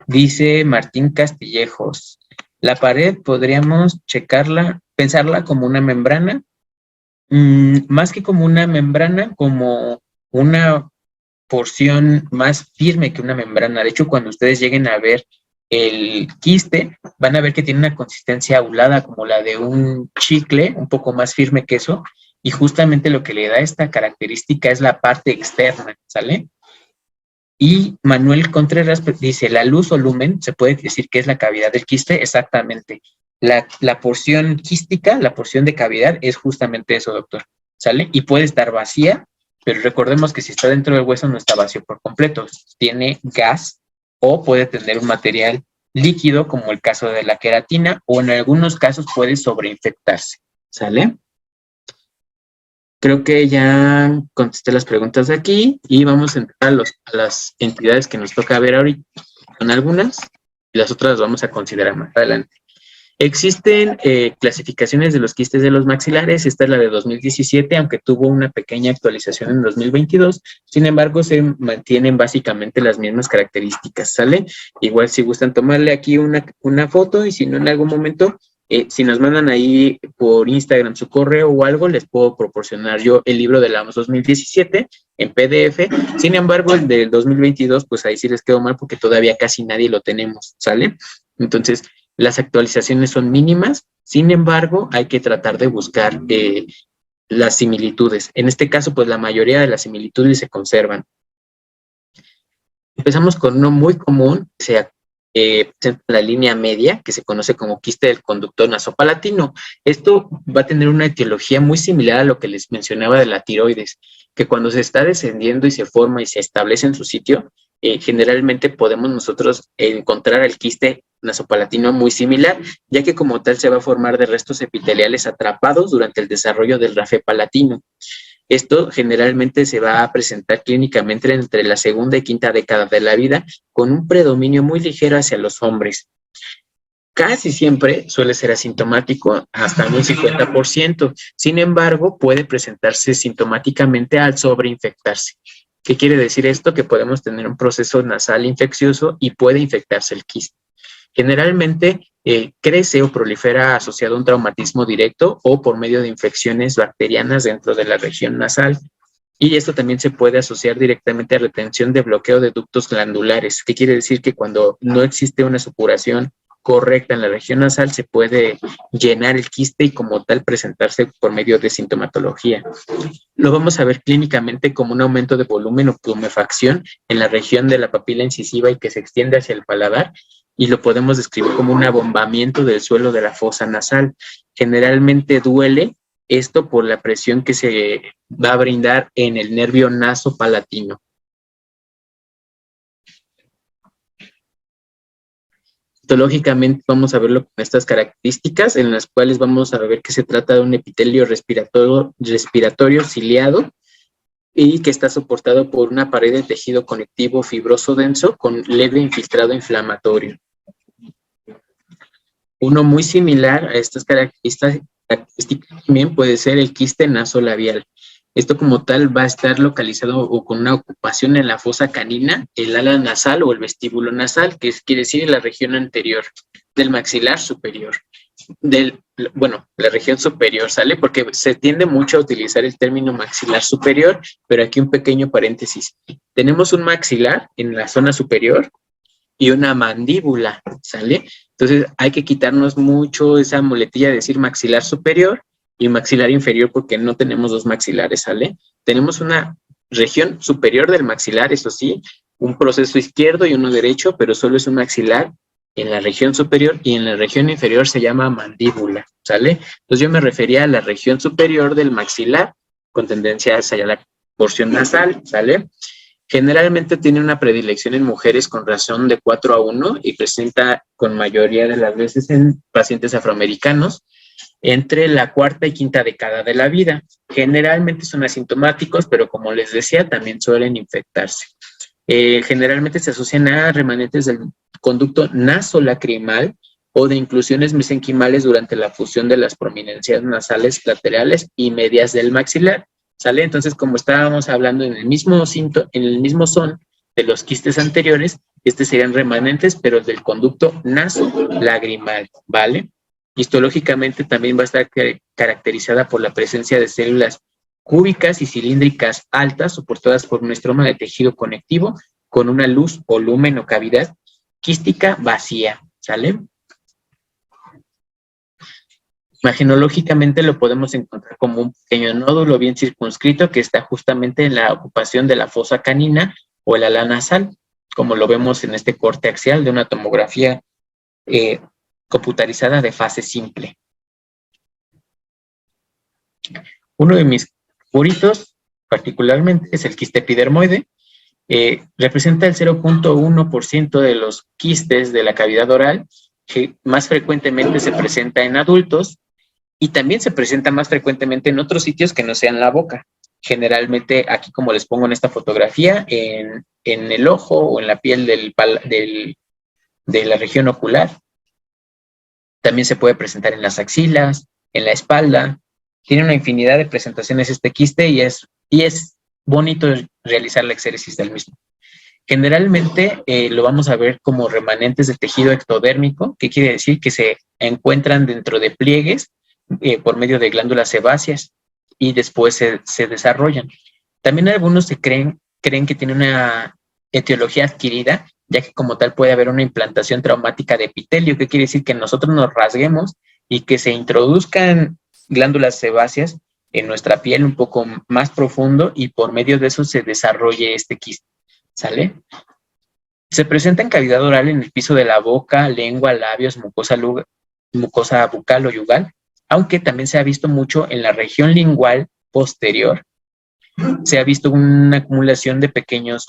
Dice Martín Castillejos, la pared podríamos checarla, pensarla como una membrana, más que como una membrana, como una porción más firme que una membrana. De hecho, cuando ustedes lleguen a ver el quiste, van a ver que tiene una consistencia aulada como la de un chicle, un poco más firme que eso, y justamente lo que le da esta característica es la parte externa, ¿sale? Y Manuel Contreras dice, la luz o lumen, se puede decir que es la cavidad del quiste, exactamente. La porción quística, la porción de cavidad, es justamente eso, doctor, ¿sale? Y puede estar vacía, pero recordemos que si está dentro del hueso no está vacío por completo, tiene gas o puede tener un material líquido, como el caso de la queratina, o en algunos casos puede sobreinfectarse, ¿sale? Creo que ya contesté las preguntas de aquí y vamos a entrar a las entidades que nos toca ver ahorita. Son algunas y las otras las vamos a considerar más adelante. Existen clasificaciones de los quistes de los maxilares. Esta es la de 2017, aunque tuvo una pequeña actualización en 2022. Sin embargo, se mantienen básicamente las mismas características, ¿sale? Igual si gustan tomarle aquí una foto y si no en algún momento... si nos mandan ahí por Instagram su correo o algo, les puedo proporcionar yo el libro de la OMS 2017 en PDF. Sin embargo, el del 2022, pues ahí sí les quedó mal porque todavía casi nadie lo tenemos, ¿sale? Entonces, las actualizaciones son mínimas. Sin embargo, hay que tratar de buscar las similitudes. En este caso, pues la mayoría de las similitudes se conservan. Empezamos con uno muy común, la línea media, que se conoce como quiste del conducto nasopalatino. Esto va a tener una etiología muy similar a lo que les mencionaba de la tiroides, que cuando se está descendiendo y se forma y se establece en su sitio, generalmente podemos nosotros encontrar el quiste nasopalatino muy similar, ya que como tal se va a formar de restos epiteliales atrapados durante el desarrollo del rafe palatino. Esto generalmente se va a presentar clínicamente entre la segunda y quinta década de la vida, con un predominio muy ligero hacia los hombres. Casi siempre suele ser asintomático, hasta un 50%. Sin embargo, puede presentarse sintomáticamente al sobreinfectarse. ¿Qué quiere decir esto? Que podemos tener un proceso nasal infeccioso y puede infectarse el quiste. Generalmente crece o prolifera asociado a un traumatismo directo o por medio de infecciones bacterianas dentro de la región nasal. Y esto también se puede asociar directamente a retención de bloqueo de ductos glandulares. ¿Qué quiere decir? Que cuando no existe una supuración correcta en la región nasal, se puede llenar el quiste y como tal presentarse por medio de sintomatología. Lo vamos a ver clínicamente como un aumento de volumen o tumefacción en la región de la papila incisiva y que se extiende hacia el paladar, y lo podemos describir como un abombamiento del suelo de la fosa nasal. Generalmente duele esto por la presión que se va a brindar en el nervio nasopalatino. Histológicamente vamos a verlo con estas características, en las cuales vamos a ver que se trata de un epitelio respiratorio ciliado y que está soportado por una pared de tejido conectivo fibroso denso con leve infiltrado inflamatorio. Uno muy similar a estas características también puede ser el quiste nasolabial. Esto como tal va a estar localizado o con una ocupación en la fosa canina, el ala nasal o el vestíbulo nasal, que quiere decir en la región anterior del maxilar superior. La región superior, ¿sale? Porque se tiende mucho a utilizar el término maxilar superior, pero aquí un pequeño paréntesis. Tenemos un maxilar en la zona superior y una mandíbula, ¿sale? Entonces hay que quitarnos mucho esa muletilla de decir maxilar superior y maxilar inferior, porque no tenemos dos maxilares, ¿sale? Tenemos una región superior del maxilar, eso sí, un proceso izquierdo y uno derecho, pero solo es un maxilar en la región superior, y en la región inferior se llama mandíbula, ¿sale? Entonces yo me refería a la región superior del maxilar, con tendencia hacia la porción nasal, ¿sale? Generalmente tiene una predilección en mujeres con razón de 4:1 y presenta con mayoría de las veces en pacientes afroamericanos entre la cuarta y quinta década de la vida. Generalmente son asintomáticos, pero como les decía, también suelen infectarse. Generalmente se asocian a remanentes del conducto nasolacrimal o de inclusiones mesenquimales durante la fusión de las prominencias nasales laterales y medias del maxilar, ¿sale? Entonces, como estábamos hablando en el mismo son de los quistes anteriores, serían remanentes, pero del conducto nasolagrimal, ¿vale? Histológicamente también va a estar caracterizada por la presencia de células cúbicas y cilíndricas altas, soportadas por un estroma de tejido conectivo con una luz, volumen o cavidad quística vacía, ¿sale? Imagenológicamente lo podemos encontrar como un pequeño nódulo bien circunscrito que está justamente en la ocupación de la fosa canina o el ala nasal, como lo vemos en este corte axial de una tomografía computarizada de fase simple. Uno de mis favoritos particularmente es el quiste epidermoide. Representa el 0.1% de los quistes de la cavidad oral, que más frecuentemente se presenta en adultos y también se presenta más frecuentemente en otros sitios que no sean la boca. Generalmente aquí, como les pongo en esta fotografía, en el ojo o en la piel de la región ocular. También se puede presentar en las axilas, en la espalda. Tiene una infinidad de presentaciones este quiste y es bonito realizar la exéresis del mismo. Generalmente lo vamos a ver como remanentes de tejido ectodérmico, que quiere decir que se encuentran dentro de pliegues por medio de glándulas sebáceas y después se desarrollan. También algunos creen que tiene una etiología adquirida, ya que como tal puede haber una implantación traumática de epitelio, que quiere decir que nosotros nos rasguemos y que se introduzcan glándulas sebáceas en nuestra piel un poco más profundo y por medio de eso se desarrolle este quiste, ¿sale? Se presenta en cavidad oral en el piso de la boca, lengua, labios, mucosa bucal o yugal, aunque también se ha visto mucho en la región lingual posterior. Se ha visto una acumulación de pequeños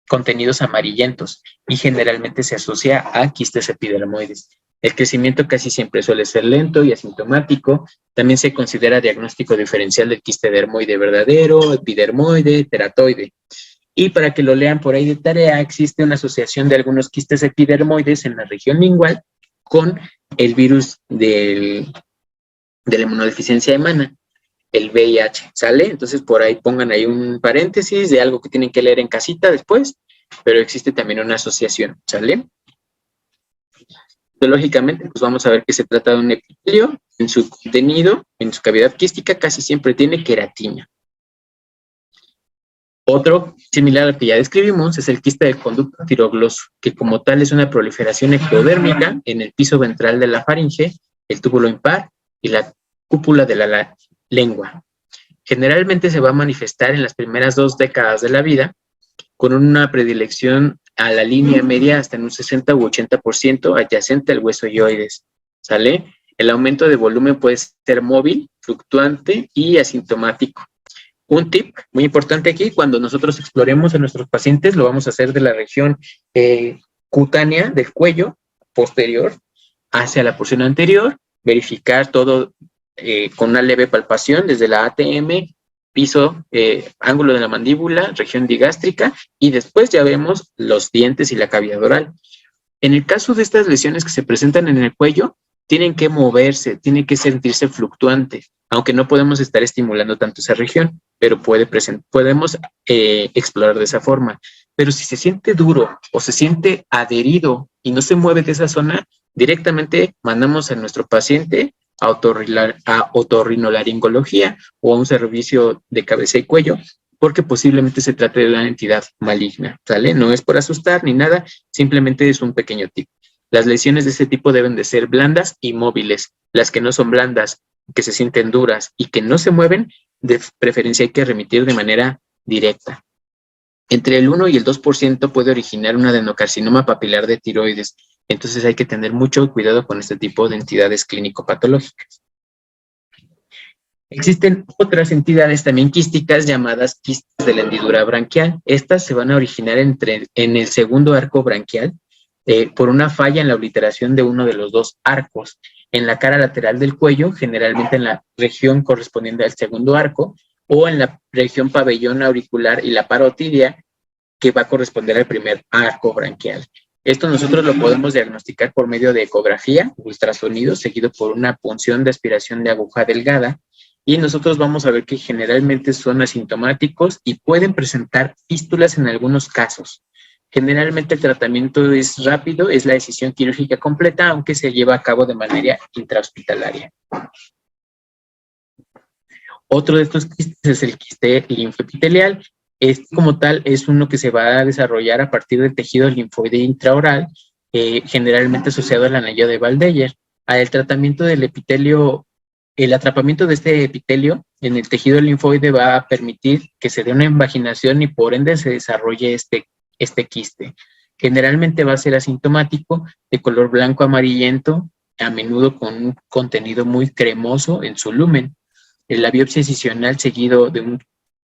contenidos amarillentos y generalmente se asocia a quistes epidermoides. El crecimiento casi siempre suele ser lento y asintomático. También se considera diagnóstico diferencial del quiste dermoide verdadero, epidermoide, teratoide. Y para que lo lean por ahí de tarea, existe una asociación de algunos quistes epidermoides en la región lingual con el virus de la inmunodeficiencia humana, el VIH, ¿sale? Entonces por ahí pongan ahí un paréntesis de algo que tienen que leer en casita después, pero existe también una asociación, ¿sale? Biológicamente, pues vamos a ver que se trata de un epitelio. En su contenido, en su cavidad quística, casi siempre tiene queratina. Otro similar al que ya describimos es el quiste del conducto tirogloso, que como tal es una proliferación ectodérmica en el piso ventral de la faringe, el túbulo impar y la cúpula de la lengua. Generalmente se va a manifestar en las primeras 2 décadas de la vida, con una predilección a la línea media hasta en un 60 u 80% adyacente al hueso hyoides, ¿sale? El aumento de volumen puede ser móvil, fluctuante y asintomático. Un tip muy importante aquí, cuando nosotros exploremos a nuestros pacientes, lo vamos a hacer de la región cutánea del cuello posterior hacia la porción anterior, verificar todo con una leve palpación desde la ATM, piso, ángulo de la mandíbula, región digástrica, y después ya vemos los dientes y la cavidad oral. En el caso de estas lesiones que se presentan en el cuello, tienen que moverse, tienen que sentirse fluctuantes, aunque no podemos estar estimulando tanto esa región, pero podemos explorar de esa forma. Pero si se siente duro o se siente adherido y no se mueve de esa zona, directamente mandamos a nuestro paciente a otorrinolaringología o a un servicio de cabeza y cuello, porque posiblemente se trate de una entidad maligna, ¿sale? No es por asustar ni nada, simplemente es un pequeño tip. Las lesiones de este tipo deben de ser blandas y móviles. Las que no son blandas, que se sienten duras y que no se mueven, de preferencia hay que remitir de manera directa. Entre el 1 y el 2% puede originar un adenocarcinoma papilar de tiroides. Entonces hay que tener mucho cuidado con este tipo de entidades clínico-patológicas. Existen otras entidades también quísticas llamadas quistes de la hendidura branquial. Estas se van a originar en el segundo arco branquial por una falla en la obliteración de uno de los 2 arcos. En la cara lateral del cuello, generalmente en la región correspondiente al segundo arco, o en la región pabellón auricular y la parotidia, que va a corresponder al primer arco branquial. Esto nosotros lo podemos diagnosticar por medio de ecografía, ultrasonido, seguido por una punción de aspiración de aguja delgada, y nosotros vamos a ver que generalmente son asintomáticos y pueden presentar fístulas en algunos casos. Generalmente el tratamiento es rápido, es la decisión quirúrgica completa, aunque se lleva a cabo de manera intrahospitalaria. Otro de estos quistes es el quiste linfoepitelial. Este como tal es uno que se va a desarrollar a partir del tejido linfoide intraoral, generalmente asociado al anillo de Waldeyer. El tratamiento del epitelio, el atrapamiento de este epitelio en el tejido linfoide va a permitir que se dé una invaginación y por ende se desarrolle este quiste. Generalmente va a ser asintomático, de color blanco amarillento, a menudo con un contenido muy cremoso en su lumen. La biopsia incisional seguido de un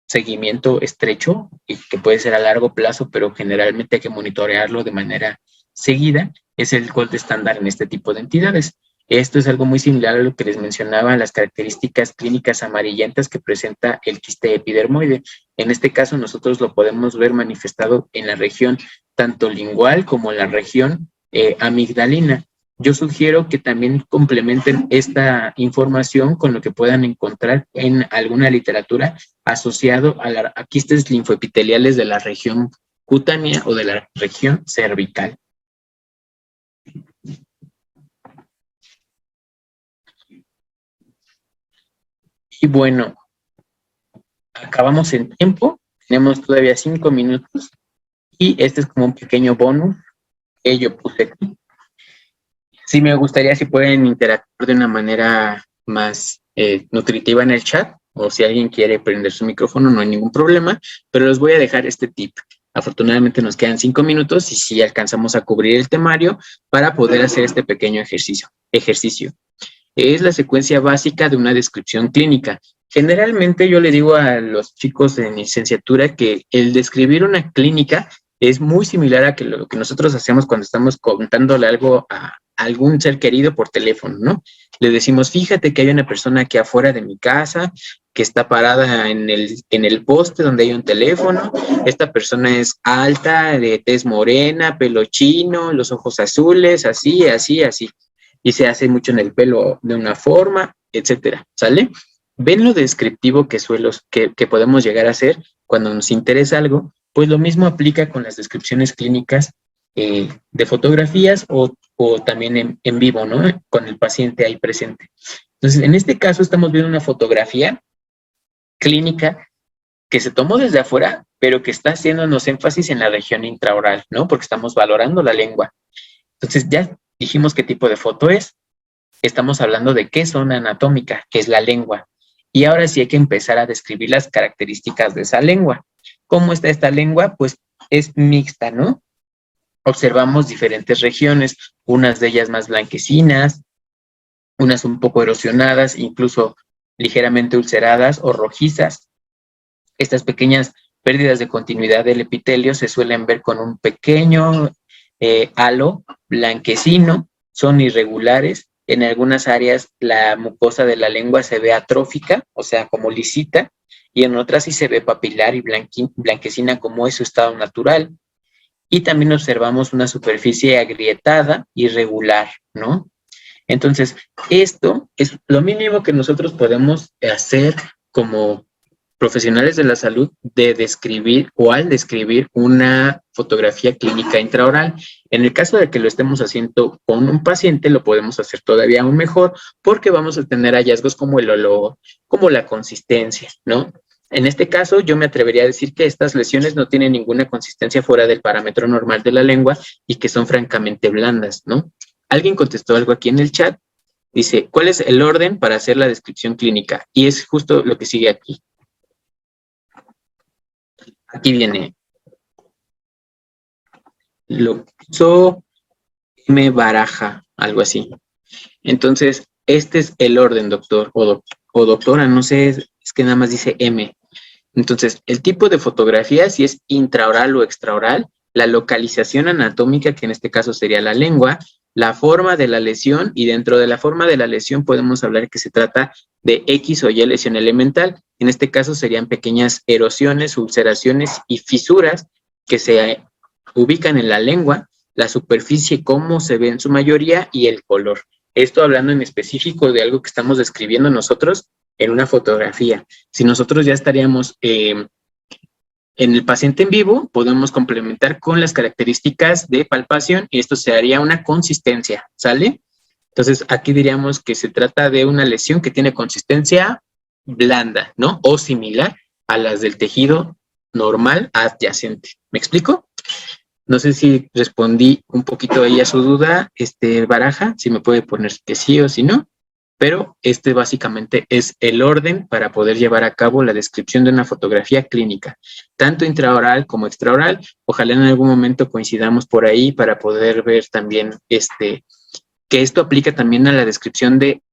seguimiento estrecho, y que puede ser a largo plazo, pero generalmente hay que monitorearlo de manera seguida, es el gold estándar en este tipo de entidades. Esto es algo muy similar a lo que les mencionaba, las características clínicas amarillentas que presenta el quiste epidermoide. En este caso nosotros lo podemos ver manifestado en la región tanto lingual como en la región amigdalina. Yo sugiero que también complementen esta información con lo que puedan encontrar en alguna literatura asociado a quistes linfoepiteliales de la región cutánea o de la región cervical. Y bueno, acabamos en tiempo, tenemos todavía 5 minutos y este es como un pequeño bonus que yo puse aquí. Sí me gustaría si pueden interactuar de una manera más nutritiva en el chat, o si alguien quiere prender su micrófono no hay ningún problema, pero les voy a dejar este tip. Afortunadamente nos quedan 5 minutos y sí alcanzamos a cubrir el temario para poder hacer este pequeño ejercicio. Es la secuencia básica de una descripción clínica. Generalmente yo le digo a los chicos en licenciatura que el describir una clínica Es muy similar a lo que nosotros hacemos cuando estamos contándole algo a algún ser querido por teléfono, ¿no? Le decimos, fíjate que hay una persona aquí afuera de mi casa que está parada en el poste donde hay un teléfono. Esta persona es alta, de tez morena, pelo chino, los ojos azules, así, así, así. Y se hace mucho en el pelo de una forma, etcétera, ¿sale? ¿Ven lo descriptivo que podemos llegar a hacer cuando nos interesa algo? Pues lo mismo aplica con las descripciones clínicas de fotografías o también en vivo, ¿no? Con el paciente ahí presente. Entonces, en este caso estamos viendo una fotografía clínica que se tomó desde afuera, pero que está haciéndonos énfasis en la región intraoral, ¿no? Porque estamos valorando la lengua. Entonces, ya dijimos qué tipo de foto es. Estamos hablando de qué zona anatómica, que es la lengua. Y ahora sí hay que empezar a describir las características de esa lengua. ¿Cómo está esta lengua? Pues es mixta, ¿no? Observamos diferentes regiones, unas de ellas más blanquecinas, unas un poco erosionadas, incluso ligeramente ulceradas o rojizas. Estas pequeñas pérdidas de continuidad del epitelio se suelen ver con un pequeño halo blanquecino, son irregulares. En algunas áreas la mucosa de la lengua se ve atrófica, o sea, como lisita, y en otras sí se ve papilar y blanquecina como es su estado natural. Y también observamos una superficie agrietada, irregular, ¿no? Entonces, esto es lo mínimo que nosotros podemos hacer como profesionales de la salud de describir o al describir una fotografía clínica intraoral. En el caso de que lo estemos haciendo con un paciente, lo podemos hacer todavía aún mejor porque vamos a tener hallazgos como el olor, como la consistencia, ¿no? En este caso, yo me atrevería a decir que estas lesiones no tienen ninguna consistencia fuera del parámetro normal de la lengua y que son francamente blandas, ¿no? Alguien contestó algo aquí en el chat. Dice, ¿cuál es el orden para hacer la descripción clínica? Y es justo lo que sigue aquí. Aquí viene. Lo puso M. Baraja, algo así. Entonces, este es el orden, doctor, o doctora, no sé, es que nada más dice M. Entonces, el tipo de fotografía, si es intraoral o extraoral, la localización anatómica, que en este caso sería la lengua, la forma de la lesión, y dentro de la forma de la lesión podemos hablar que se trata de X o Y lesión elemental. En este caso serían pequeñas erosiones, ulceraciones y fisuras que se ubican en la lengua, la superficie, cómo se ve en su mayoría y el color. Esto hablando en específico de algo que estamos describiendo nosotros en una fotografía. Si nosotros ya estaríamos en el paciente en vivo, podemos complementar con las características de palpación y esto se haría una consistencia, ¿sale? Entonces, aquí diríamos que se trata de una lesión que tiene consistencia blanda, ¿no? O similar a las del tejido normal adyacente. ¿Me explico? No sé si respondí un poquito ahí a su duda, Baraja, si me puede poner que sí o si no. Pero básicamente es el orden para poder llevar a cabo la descripción de una fotografía clínica, tanto intraoral como extraoral. Ojalá en algún momento coincidamos por ahí para poder ver también que esto aplica también a la descripción de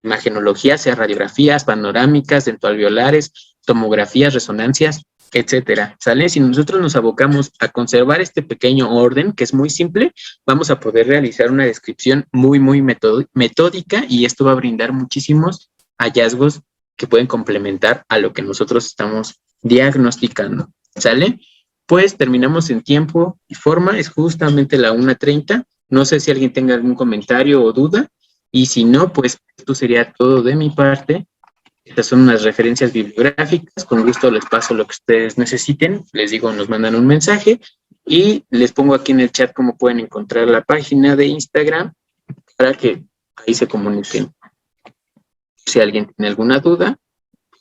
imagenología, sea radiografías, panorámicas, dentoalveolares, tomografías, resonancias, etcétera, ¿sale? Si nosotros nos abocamos a conservar este pequeño orden, que es muy simple, vamos a poder realizar una descripción muy, muy metódica y esto va a brindar muchísimos hallazgos que pueden complementar a lo que nosotros estamos diagnosticando, ¿sale? Pues terminamos en tiempo y forma, es justamente la 1:30. No sé si alguien tenga algún comentario o duda, y si no, pues esto sería todo de mi parte. Estas son unas referencias bibliográficas, con gusto les paso lo que ustedes necesiten, les digo, nos mandan un mensaje y les pongo aquí en el chat cómo pueden encontrar la página de Instagram para que ahí se comuniquen. Si alguien tiene alguna duda,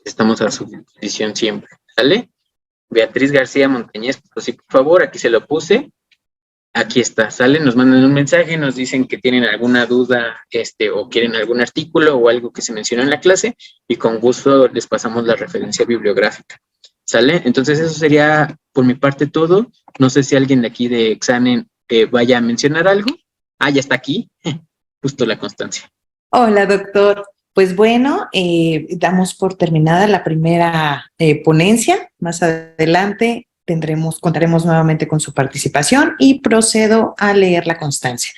estamos a su disposición siempre, ¿sale? Beatriz García Montañez, por favor, aquí se lo puse. Aquí está, sale, nos mandan un mensaje, nos dicen que tienen alguna duda o quieren algún artículo o algo que se mencionó en la clase y con gusto les pasamos la referencia bibliográfica. ¿Sale? Entonces eso sería por mi parte todo. No sé si alguien de aquí de Examen vaya a mencionar algo. Ah, ya está aquí. Justo la Constancia.
Hola, doctor. Pues bueno, damos por terminada la primera ponencia. Más adelante contaremos nuevamente con su participación y procedo a leer la constancia.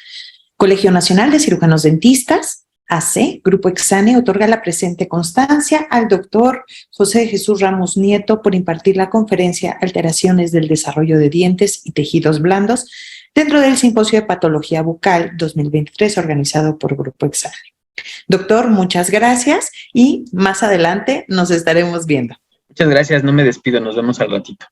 Colegio Nacional de Cirujanos Dentistas, AC, Grupo Exane, otorga la presente constancia al doctor José Jesús Ramos Nieto por impartir la conferencia Alteraciones del desarrollo de dientes y tejidos blandos dentro del Simposio de Patología Bucal 2023 organizado por Grupo Exane. Doctor, muchas gracias y más adelante nos estaremos viendo.
Muchas gracias, no me despido, nos vemos al ratito.